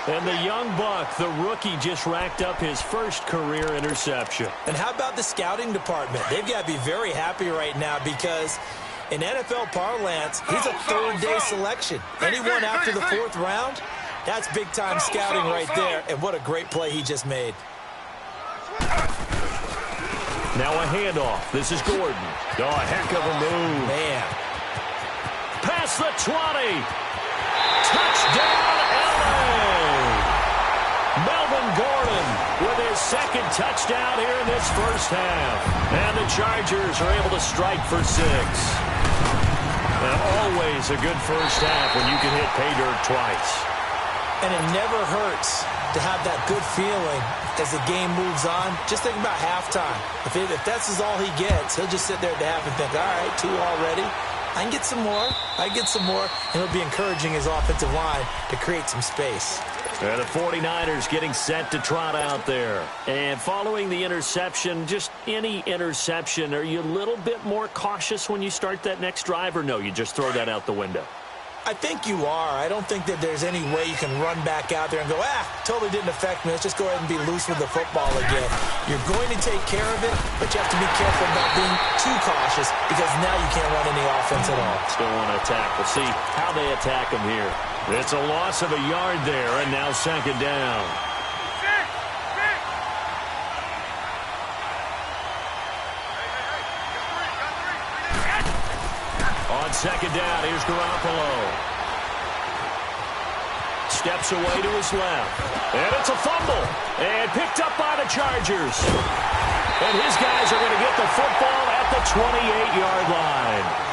And the young buck, the rookie, just racked up his first career interception. And how about the scouting department? They've got to be very happy right now because in NFL parlance, he's a 3rd-day selection. Anyone after the 4th round, that's big-time scouting right there. And what a great play he just made. Now a handoff. This is Gordon. Oh, a heck of a move. Man. Past the 20. Touchdown, LA. Melvin Gordon with his second touchdown here in this first half. And the Chargers are able to strike for 6. And always a good first half when you can hit pay dirt twice. And it never hurts to have that good feeling as the game moves on. Just think about halftime. If that's all he gets, he'll just sit there at the half and think, all right, 2 already. I can get some more. And he'll be encouraging his offensive line to create some space. The 49ers getting set to trot out there. And following the interception, just any interception, are you a little bit more cautious when you start that next drive, or no, you just throw that out the window? I think you are. I don't think that there's any way you can run back out there and go, totally didn't affect me. Let's just go ahead and be loose with the football again. You're going to take care of it, but you have to be careful about being too cautious because now you can't run any offense at all. Still want to attack. We'll see how they attack him here. It's a loss of a yard there, and now second down. On second down, here's Garoppolo. Steps away to his left. And it's a fumble. And picked up by the Chargers. And his guys are going to get the football at the 28-yard line.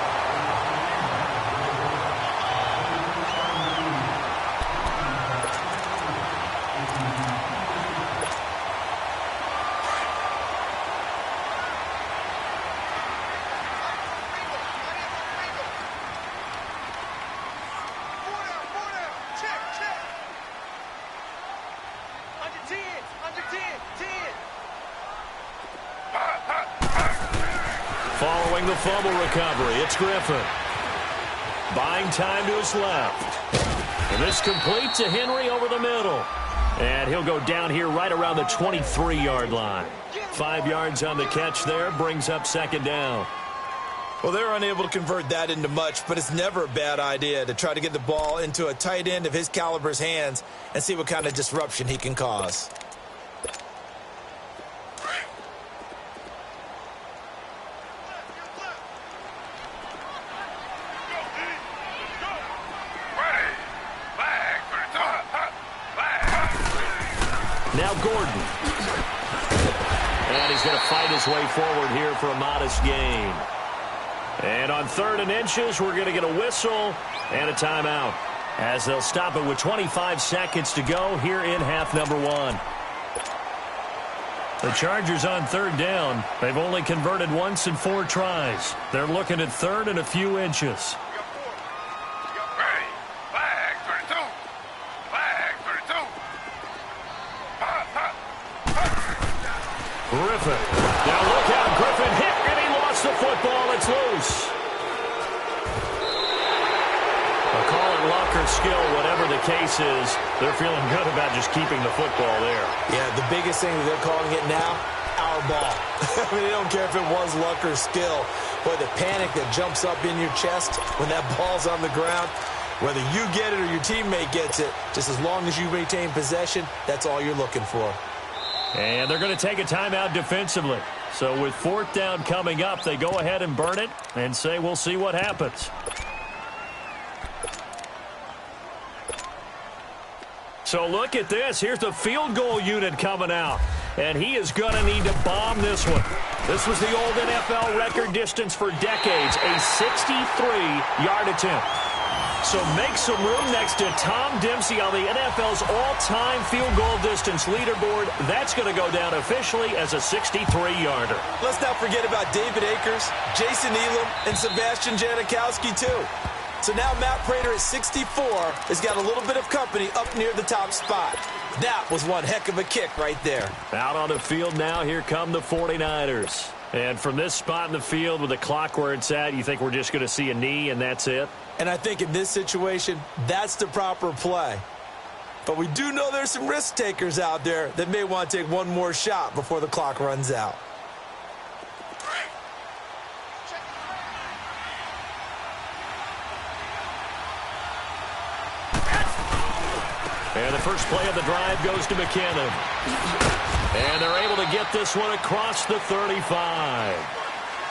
Following the fumble recovery, it's Griffin. Buying time to his left. And this complete to Henry over the middle. And he'll go down here right around the 23-yard line. 5 yards on the catch there, brings up second down. Well, they're unable to convert that into much, but it's never a bad idea to try to get the ball into a tight end of his caliber's hands and see what kind of disruption he can cause. Now Gordon. And he's going to fight his way forward here for a modest gain. And on 3rd and inches, we're going to get a whistle and a timeout as they'll stop it with 25 seconds to go here in half number 1. The Chargers on 3rd down. They've only converted once in 4 tries. They're looking at 3rd and a few inches. Griffin. Now look out. Griffin hit, and he lost the football. It's loose. I'll call it luck or skill, whatever the case is. They're feeling good about just keeping the football there. Yeah, the biggest thing that they're calling it now, our ball. I mean, they don't care if it was luck or skill. Boy, the panic that jumps up in your chest when that ball's on the ground, whether you get it or your teammate gets it, just as long as you maintain possession, that's all you're looking for. And they're going to take a timeout defensively. So with 4th down coming up, they go ahead and burn it and say we'll see what happens. So look at this. Here's the field goal unit coming out. And he is going to need to bomb this one. This was the old NFL record distance for decades, a 63-yard attempt. So make some room next to Tom Dempsey on the NFL's all-time field goal distance leaderboard. That's going to go down officially as a 63-yarder. Let's not forget about David Akers, Jason Elam, and Sebastian Janikowski, too. So now Matt Prater at 64 has got a little bit of company up near the top spot. That was one heck of a kick right there. Out on the field now, here come the 49ers. And from this spot in the field with the clock where it's at, you think we're just going to see a knee and that's it? And I think in this situation, that's the proper play. But we do know there's some risk takers out there that may want to take one more shot before the clock runs out. And the first play of the drive goes to McKinnon. And they're able to get this one across the 35.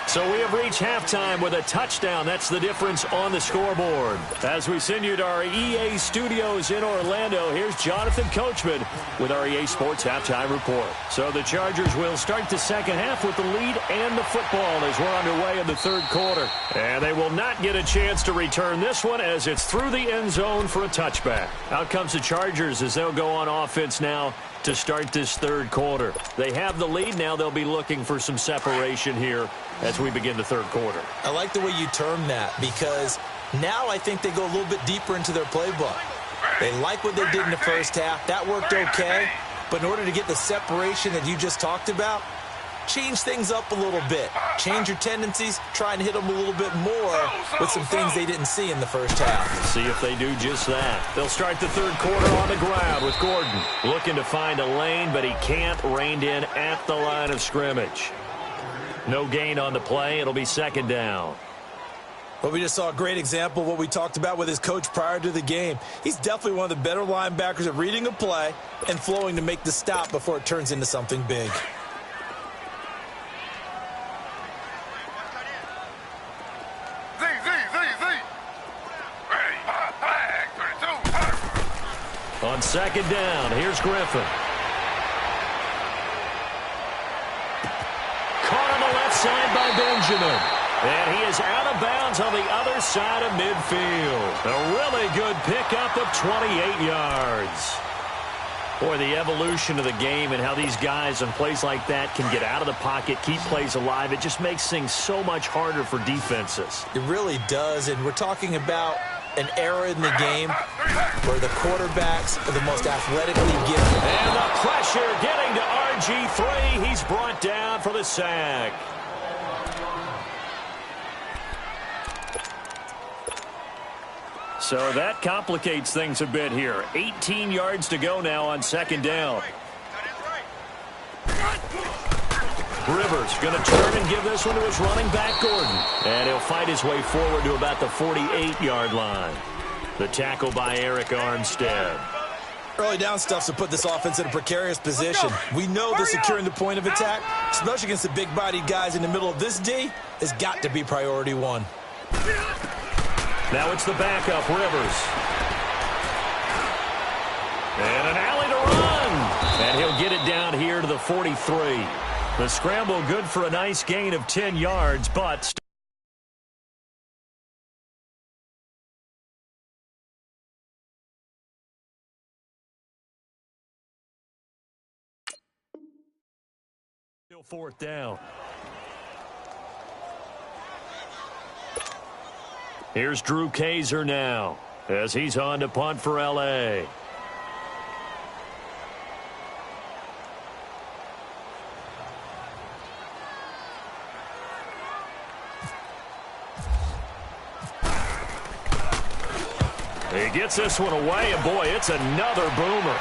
So we have reached halftime with a touchdown. That's the difference on the scoreboard. As we send you to our EA studios in Orlando, here's Jonathan Coachman with our EA Sports Halftime Report. So the Chargers will start the second half with the lead and the football as we're underway in the third quarter. And they will not get a chance to return this one as it's through the end zone for a touchback. Out comes the Chargers as they'll go on offense now to start this third quarter. They have the lead. Now they'll be looking for some separation here as we begin the third quarter. I like the way you term that because now I think they go a little bit deeper into their playbook. They like what they did in the first half. That worked okay. But in order to get the separation that you just talked about, change things up a little bit. Change your tendencies. Try and hit them a little bit more with some things they didn't see in the first half. See if they do just that. They'll start the third quarter on the ground with Gordon. Looking to find a lane, but he can't. Reined in at the line of scrimmage. No gain on the play. It'll be second down. Well, we just saw a great example of what we talked about with his coach prior to the game. He's definitely one of the better linebackers at reading a play and flowing to make the stop before it turns into something big. On second down, here's Griffin. Caught on the left side by Benjamin. And he is out of bounds on the other side of midfield. A really good pickup of 28 yards. Boy, the evolution of the game and how these guys on plays like that can get out of the pocket, keep plays alive, it just makes things so much harder for defenses. It really does, and we're talking about an era in the game where the quarterbacks are the most athletically gifted. And the pressure getting to RG3. He's brought down for the sack. So that complicates things a bit here. 18 yards to go now on second down. Rivers going to turn and give this one to his running back, Gordon. And he'll fight his way forward to about the 48-yard line. The tackle by Eric Armstead. Early down stuff to put this offense in a precarious position. We know that securing the point of attack, especially against the big-bodied guys in the middle of this D, has got to be priority one. Now it's the backup, Rivers. And an alley to run. And he'll get it down here to the 43. The scramble good for a nice gain of 10 yards, but still fourth down. Here's Drew Kaiser now as he's on to punt for L.A. He gets this one away, and boy, it's another boomer.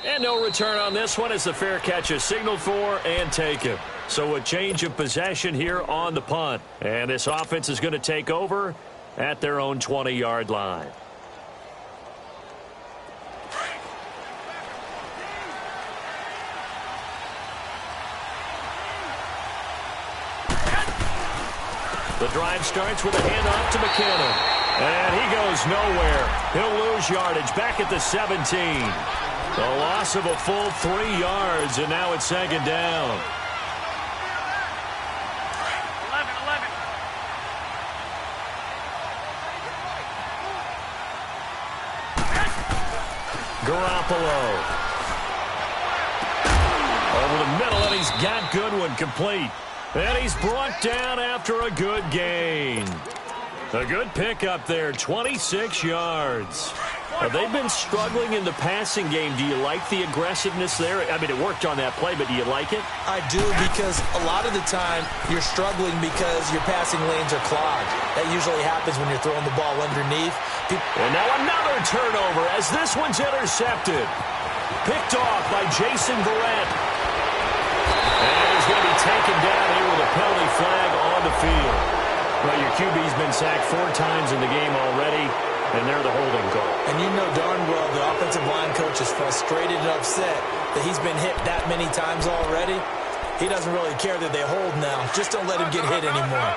And no return on this one as the fair catch is signaled for and taken. So a change of possession here on the punt. And this offense is going to take over at their own 20-yard line. The drive starts with a handoff to McKinnon. And he goes nowhere. He'll lose yardage back at the 17. A loss of a full 3 yards, and now it's second down. 11. Garoppolo. Over the middle, and he's got Goodwin complete. And he's brought down after a good gain. A good pickup there, 26 yards. They've been struggling in the passing game. Do you like the aggressiveness there? I mean, it worked on that play, but do you like it? I do, because a lot of the time you're struggling because your passing lanes are clogged. That usually happens when you're throwing the ball underneath. And now another turnover as this one's intercepted. Picked off by Jason Verrett. And he's going to be taken down here with a penalty flag on the field. Well, your QB's been sacked 4 times in the game already, and they're the holding call. And you know darn well the offensive line coach is frustrated and upset that he's been hit that many times already. He doesn't really care that they hold now. Just don't let him get hit anymore.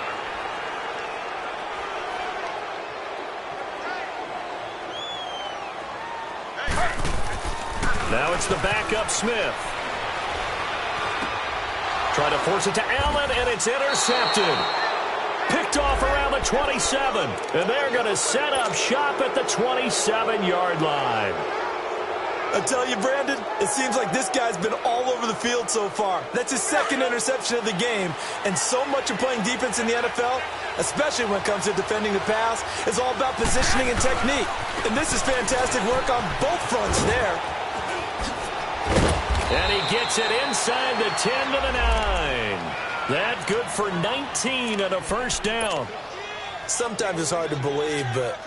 Now it's the backup Smith. Try to force it to Allen, and it's intercepted. Picked off around the 27. And they're going to set up shop at the 27-yard line. I tell you, Brandon, it seems like this guy's been all over the field so far. That's his second interception of the game. And so much of playing defense in the NFL, especially when it comes to defending the pass, is all about positioning and technique. And this is fantastic work on both fronts there. And he gets it inside the 10 to the 9. That's good for 19 and a first down. Sometimes it's hard to believe, but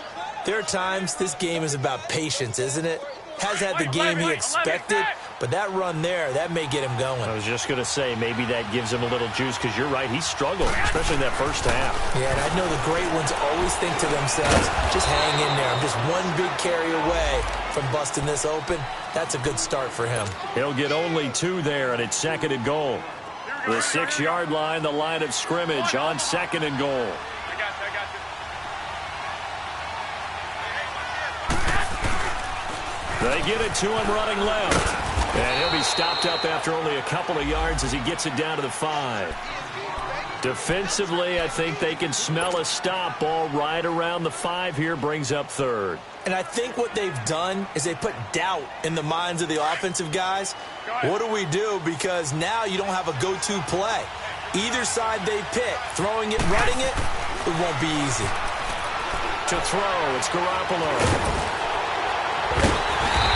there are times this game is about patience, isn't it? Has had the game he expected, but that run there, that may get him going. I was just going to say, maybe that gives him a little juice, because you're right, he struggled, especially in that first half. Yeah, and I know the great ones always think to themselves, just hang in there. I'm just one big carry away from busting this open. That's a good start for him. He'll get only 2 there, and it's second and goal. The 6-yard line, the line of scrimmage on second and goal. They get it to him running left. And he'll be stopped up after only a couple of yards as he gets it down to the 5. Defensively, I think they can smell a stop. Ball right around the 5 here, brings up third. And I think what they've done is they put doubt in the minds of the offensive guys. What do we do? Because now you don't have a go-to play. Either side they pick, throwing it, running it, it won't be easy. To throw, it's Garoppolo.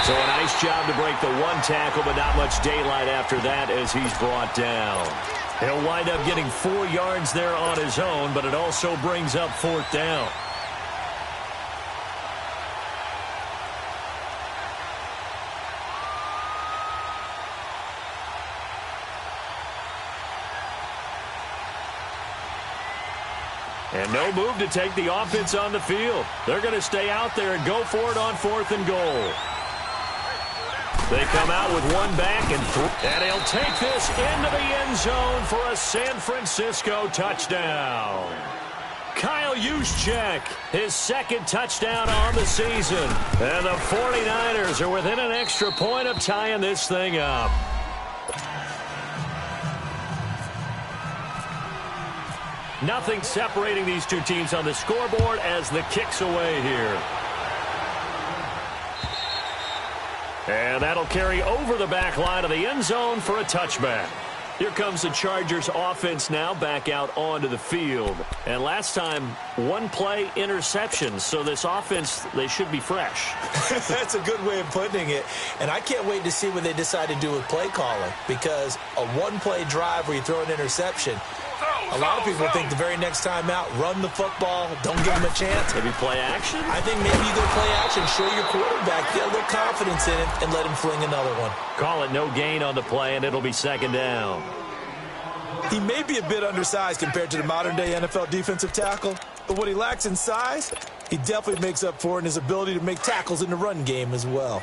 So a nice job to break the 1 tackle, but not much daylight after that as he's brought down. He'll wind up getting 4 yards there on his own, but it also brings up 4th down. And no move to take the offense on the field. They're going to stay out there and go for it on 4th and goal. They come out with 1 back and he'll take this into the end zone for a San Francisco touchdown. Kyle Juszczyk, his 2nd touchdown on the season. And the 49ers are within an extra point of tying this thing up. Nothing separating these two teams on the scoreboard as the kick's away here. And that'll carry over the back line of the end zone for a touchback. Here comes the Chargers offense now back out onto the field. And last time, 1 play interception. So this offense, they should be fresh. That's a good way of putting it. And I can't wait to see what they decide to do with play calling. Because a 1-play drive where you throw an interception, a lot of people think the very next time out, run the football, don't give them a chance. Maybe play action? I think maybe you go play action, show your quarterback, get a little confidence in him, and let him fling another one. Call it no gain on the play, and it'll be 2nd down. He may be a bit undersized compared to the modern-day NFL defensive tackle, but what he lacks in size, he definitely makes up for in his ability to make tackles in the run game as well.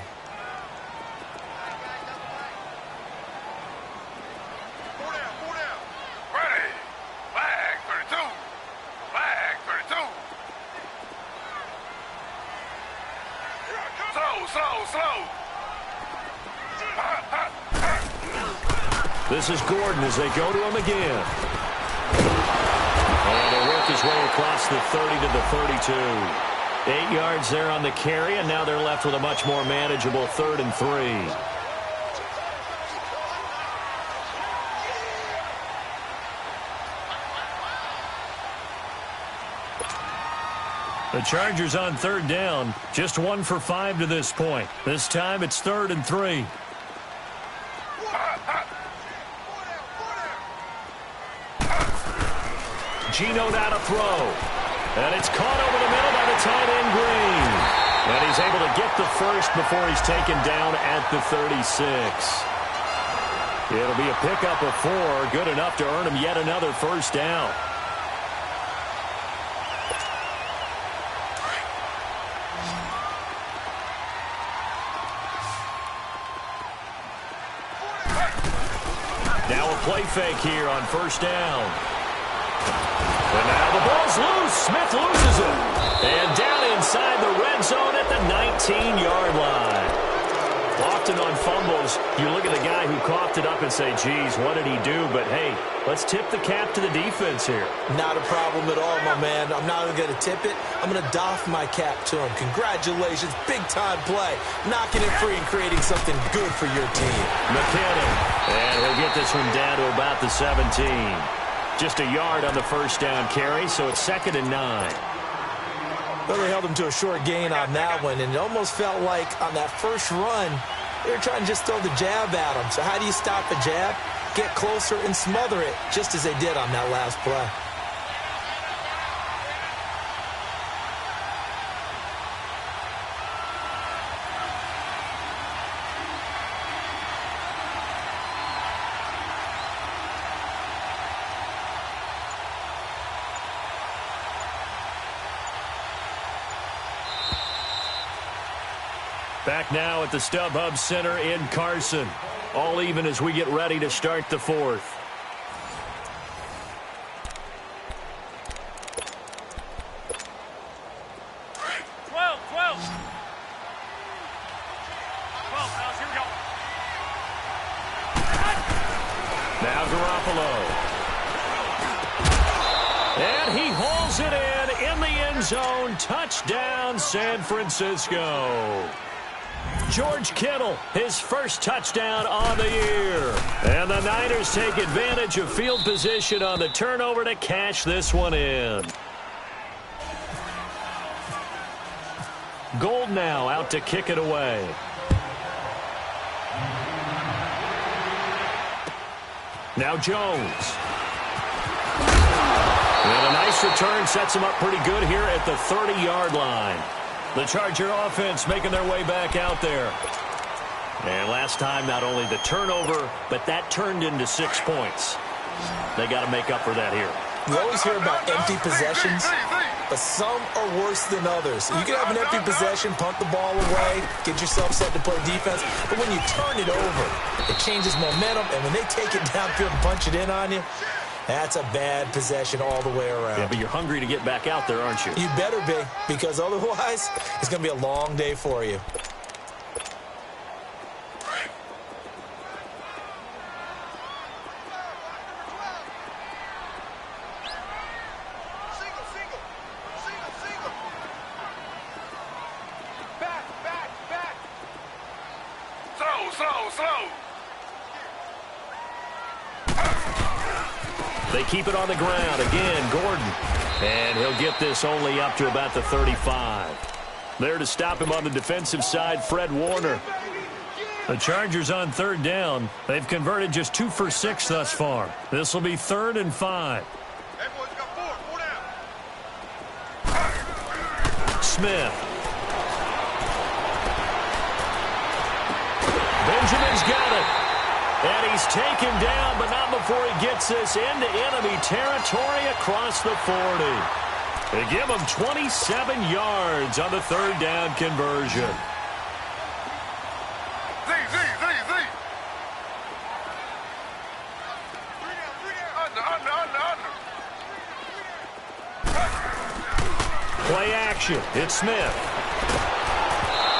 This is Gordon as they go to him again. And he'll work his way across the 30 to the 32. 8 yards there on the carry, and now they're left with a much more manageable 3rd and 3. The Chargers on 3rd down, just 1 for 5 to this point. This time it's 3rd and 3. Geno now to throw. And it's caught over the middle by the tight end Green. And he's able to get the first before he's taken down at the 36. It'll be a pickup of 4, good enough to earn him yet another first down. Now a play fake here on first down. And now the ball's loose. Smith loses it. And down inside the red zone at the 19-yard line. Often on fumbles, you look at the guy who coughed it up and say, geez, what did he do? But, hey, let's tip the cap to the defense here. Not a problem at all, my man. I'm not even going to tip it. I'm going to doff my cap to him. Congratulations. Big-time play. Knocking it free and creating something good for your team. McKinnon. And he'll get this one down to about the 17. Just a yard on the first down carry, so it's 2nd and 9. Well, they held him to a short gain on that one, and it almost felt like on that first run, they were trying to just throw the jab at him. So how do you stop a jab? Get closer and smother it, just as they did on that last play. Back now at the StubHub Center in Carson. All even as we get ready to start the fourth. Now Garoppolo. And he hauls it in the end zone. Touchdown, San Francisco. George Kittle, his first touchdown on the year. And the Niners take advantage of field position on the turnover to cash this one in. Gold now out to kick it away. Now Jones. And a nice return sets him up pretty good here at the 30-yard line. The Charger offense making their way back out there. And last time, not only the turnover, but that turned into 6 points. They got to make up for that here. You always hear about empty possessions, but some are worse than others. You can have an empty possession, punt the ball away, get yourself set to play defense, but when you turn it over, it changes momentum, and when they take it downfield and punch it in on you, that's a bad possession all the way around. Yeah, but you're hungry to get back out there, aren't you? You better be, because otherwise, it's going to be a long day for you. They keep it on the ground. Again, Gordon. And he'll get this only up to about the 35. There to stop him on the defensive side, Fred Warner. The Chargers on third down. They've converted just 2 for 6 thus far. This will be 3rd and 5. Smith. Benjamin's got it. And he's taken down, but not before he gets this into enemy territory across the 40. They give him 27 yards on the 3rd down conversion. Play action. It's Smith.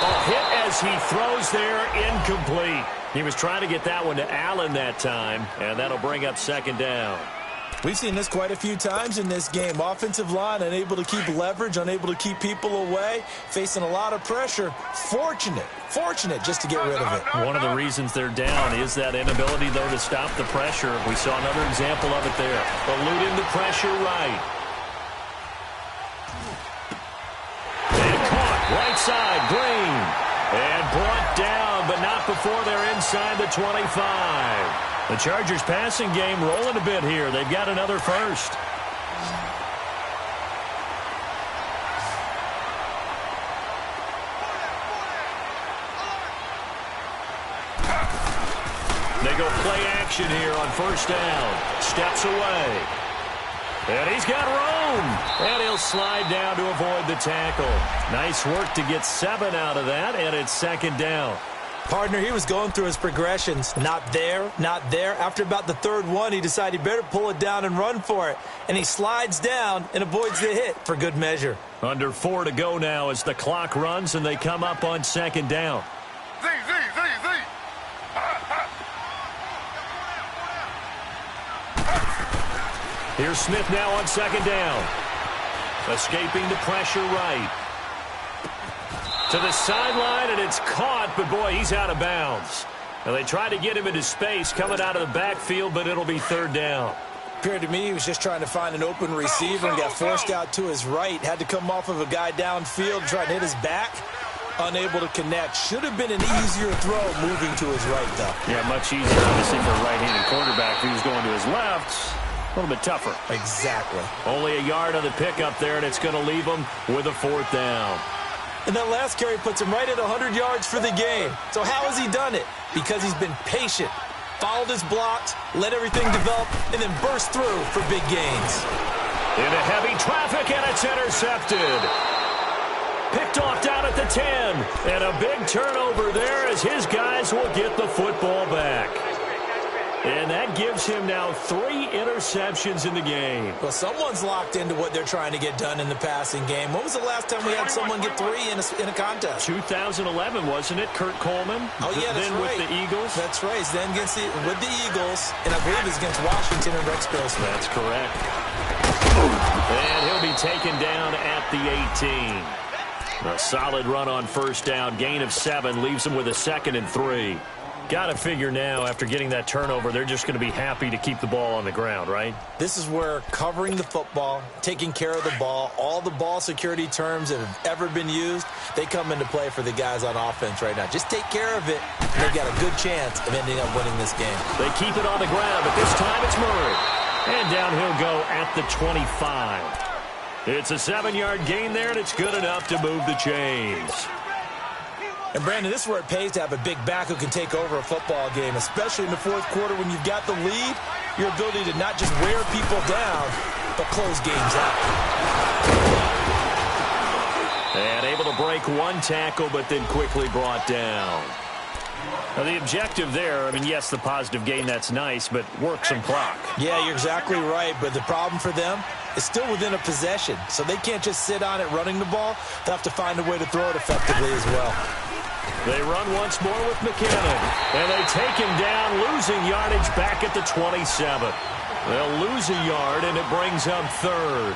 A hit as he throws there, incomplete. He was trying to get that one to Allen that time, and that'll bring up 2nd down. We've seen this quite a few times in this game. Offensive line unable to keep leverage, unable to keep people away, facing a lot of pressure. Fortunate just to get rid of it. One of the reasons they're down is that inability, though, to stop the pressure. We saw another example of it there. Eluding the pressure right. And caught right side, Green. And brought down, but not before they're inside the 25. The Chargers passing game rolling a bit here. They've got another first. They go play action here on first down. Steps away. And he's got room. And he'll slide down to avoid the tackle. Nice work to get 7 out of that, and it's 2nd down. Partner, he was going through his progressions. Not there, not there. After about the third one, he decided he better pull it down and run for it. And he slides down and avoids the hit for good measure. Under 4 to go now as the clock runs and they come up on second down. Here's Smith now on second down. Escaping the pressure right. To the sideline, and it's caught, but boy, he's out of bounds. Now they tried to get him into space coming out of the backfield, but it'll be third down. Appeared to me he was just trying to find an open receiver and got forced out to his right. Had to come off of a guy downfield, trying to hit his back. Unable to connect. Should have been an easier throw moving to his right, though. Yeah, much easier, obviously, for a right-handed quarterback. If he was going to his left, a little bit tougher. Exactly. Only a yard on the pickup there, and it's going to leave him with a fourth down. And that last carry puts him right at 100 yards for the game. So how has he done it? Because he's been patient, followed his blocks, let everything develop, and then burst through for big gains. Into heavy traffic, and it's intercepted. Picked off down at the 10. And a big turnover there as his guys will get the football back. And that gives him now 3 interceptions in the game. Well, someone's locked into what they're trying to get done in the passing game. When was the last time we had someone get 3 in a contest? 2011, wasn't it? Kurt Coleman? Oh, yeah, that's then right. With the Eagles? That's right. Then with the Eagles, and I believe it's against Washington and Rex Grossman. That's correct. And he'll be taken down at the 18. A solid run on first down. Gain of 7 leaves him with a 2nd and 3. Got to figure now, after getting that turnover, they're just going to be happy to keep the ball on the ground, right? This is where covering the football, taking care of the ball, all the ball security terms that have ever been used, they come into play for the guys on offense right now. Just take care of it, and they've got a good chance of ending up winning this game. They keep it on the ground, but this time it's Murray. And down he'll go at the 25. It's a 7-yard gain there, and it's good enough to move the chains. And, Brandon, this is where it pays to have a big back who can take over a football game, especially in the fourth quarter when you've got the lead, your ability to not just wear people down, but close games out. And able to break 1 tackle, but then quickly brought down. Now, the objective there, I mean, yes, the positive gain, that's nice, but work some clock. Yeah, you're exactly right, but the problem for them is still within a possession, so they can't just sit on it running the ball. They'll have to find a way to throw it effectively as well. They run once more with McKinnon, and they take him down, losing yardage back at the 27. They'll lose a yard, and it brings up 3rd.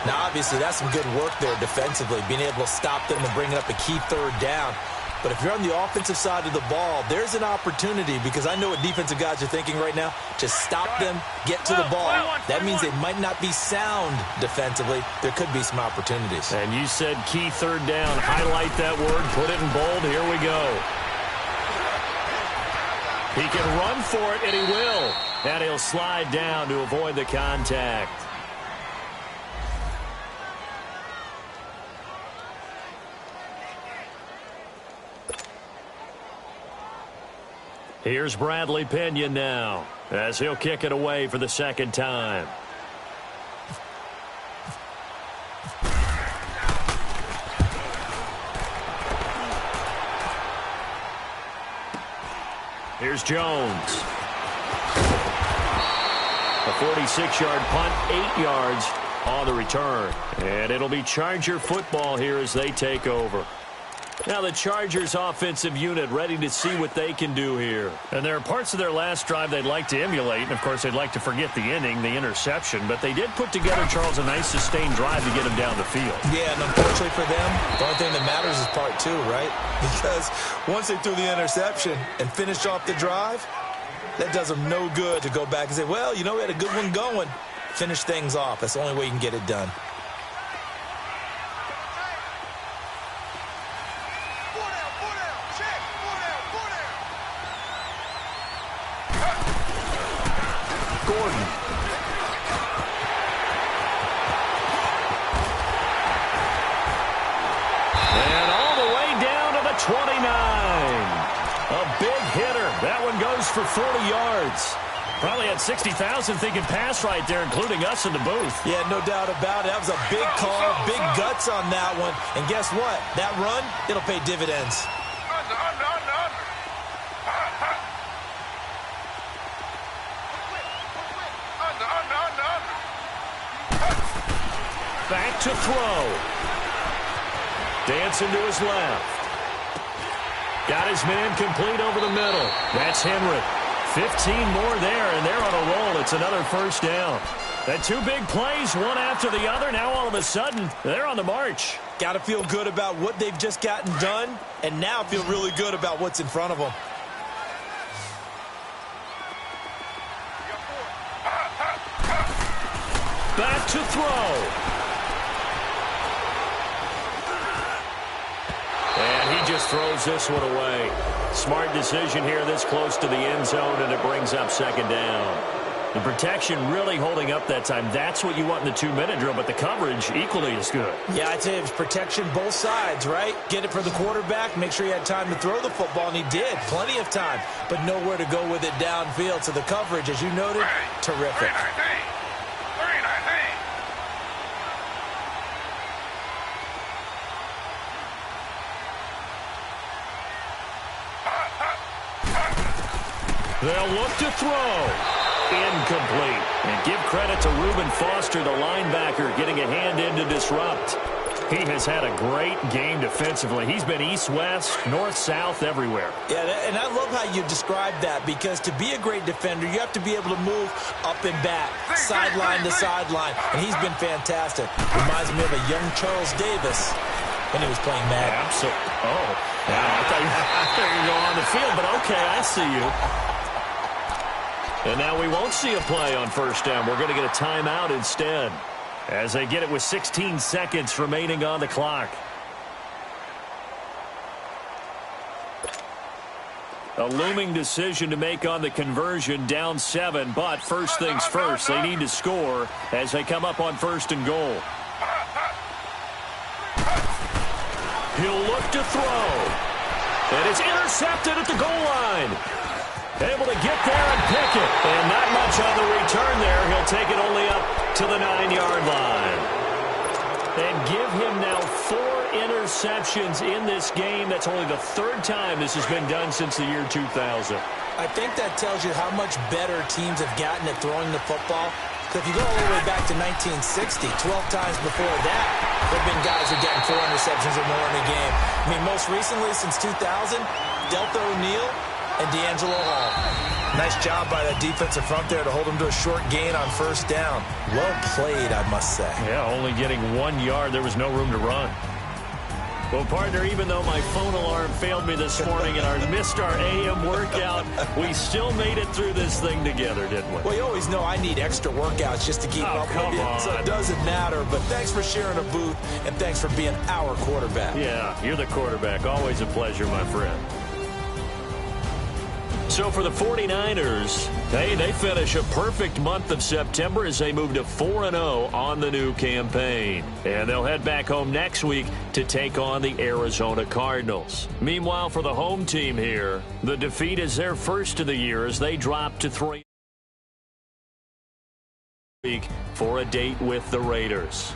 Now, obviously, that's some good work there defensively, being able to stop them and bring up a key 3rd down. But if you're on the offensive side of the ball, there's an opportunity, because I know what defensive guys are thinking right now. Just stop them, get to the ball. That means they might not be sound defensively. There could be some opportunities. And you said key 3rd down. Highlight that word. Put it in bold. Here we go. He can run for it, and he will. And he'll slide down to avoid the contact. Here's Bradley Pinion now, as he'll kick it away for the 2nd time. Here's Jones. A 46-yard punt, 8 yards on the return. And it'll be Charger football here as they take over. Now the Chargers offensive unit ready to see what they can do here. And there are parts of their last drive they'd like to emulate. And, of course, they'd like to forget the inning, the interception. But they did put together, Charles, a nice sustained drive to get them down the field. Yeah, and unfortunately for them, the only thing that matters is part 2, right? Because once they threw the interception and finished off the drive, that does them no good to go back and say, well, you know, we had a good one going. Finish things off. That's the only way you can get it done. For 40 yards. Probably had 60,000 thinking pass right there, including us in the booth. Yeah, no doubt about it. That was a big call, big guts on that one. And guess what? That run, it'll pay dividends. Back to throw. Dancing to his left. Got his man complete over the middle. That's Henry. 15 more there, and they're on a roll. It's another first down. The two big plays, one after the other. Now all of a sudden, they're on the march. Got to feel good about what they've just gotten done, and now feel really good about what's in front of them. Back to throw. And he just throws this one away. Smart decision here this close to the end zone, and it brings up second down. The protection really holding up that time. That's what you want in the 2-minute drill, but the coverage equally as good. Yeah, I'd say it was protection both sides, right? Get it for the quarterback, make sure he had time to throw the football, and he did. Plenty of time, but nowhere to go with it downfield. So the coverage, as you noted, terrific. They'll look to throw. Incomplete. And give credit to Reuben Foster, the linebacker, getting a hand in to disrupt. He has had a great game defensively. He's been east-west, north-south, everywhere. Yeah, and I love how you describe that, because to be a great defender, you have to be able to move up and back, sideline to sideline, and he's been fantastic. Reminds me of a young Charles Davis when he was playing Madden. Absolutely. Oh, I thought you were going on the field, but okay, I see you. And now we won't see a play on first down. We're going to get a timeout instead, as they get it with 16 seconds remaining on the clock. A looming decision to make on the conversion, down 7, but first things first, they need to score as they come up on first and goal. He'll look to throw. And it's intercepted at the goal line. Able to get there and pick it. And not much on the return there. He'll take it only up to the 9-yard line. And give him now 4 interceptions in this game. That's only the 3rd time this has been done since the year 2000. I think that tells you how much better teams have gotten at throwing the football. So if you go all the way back to 1960, 12 times before that, there have been guys who are getting 4 interceptions or more in a game. I mean, most recently, since 2000, Deltha O'Neal and D'Angelo Hall. Nice job by that defensive front there to hold him to a short gain on first down. Well played, I must say. Yeah, only getting 1 yard. There was no room to run. Well, partner, even though my phone alarm failed me this morning and I missed our AM workout, we still made it through this thing together, didn't we? Well, you always know I need extra workouts just to keep up with you, so it doesn't matter. But thanks for sharing a booth, and thanks for being our quarterback. Yeah, you're the quarterback. Always a pleasure, my friend. So for the 49ers, hey, they finish a perfect month of September as they move to 4-0 on the new campaign. And they'll head back home next week to take on the Arizona Cardinals. Meanwhile, for the home team here, the defeat is their first of the year as they drop to 3 for a date with the Raiders.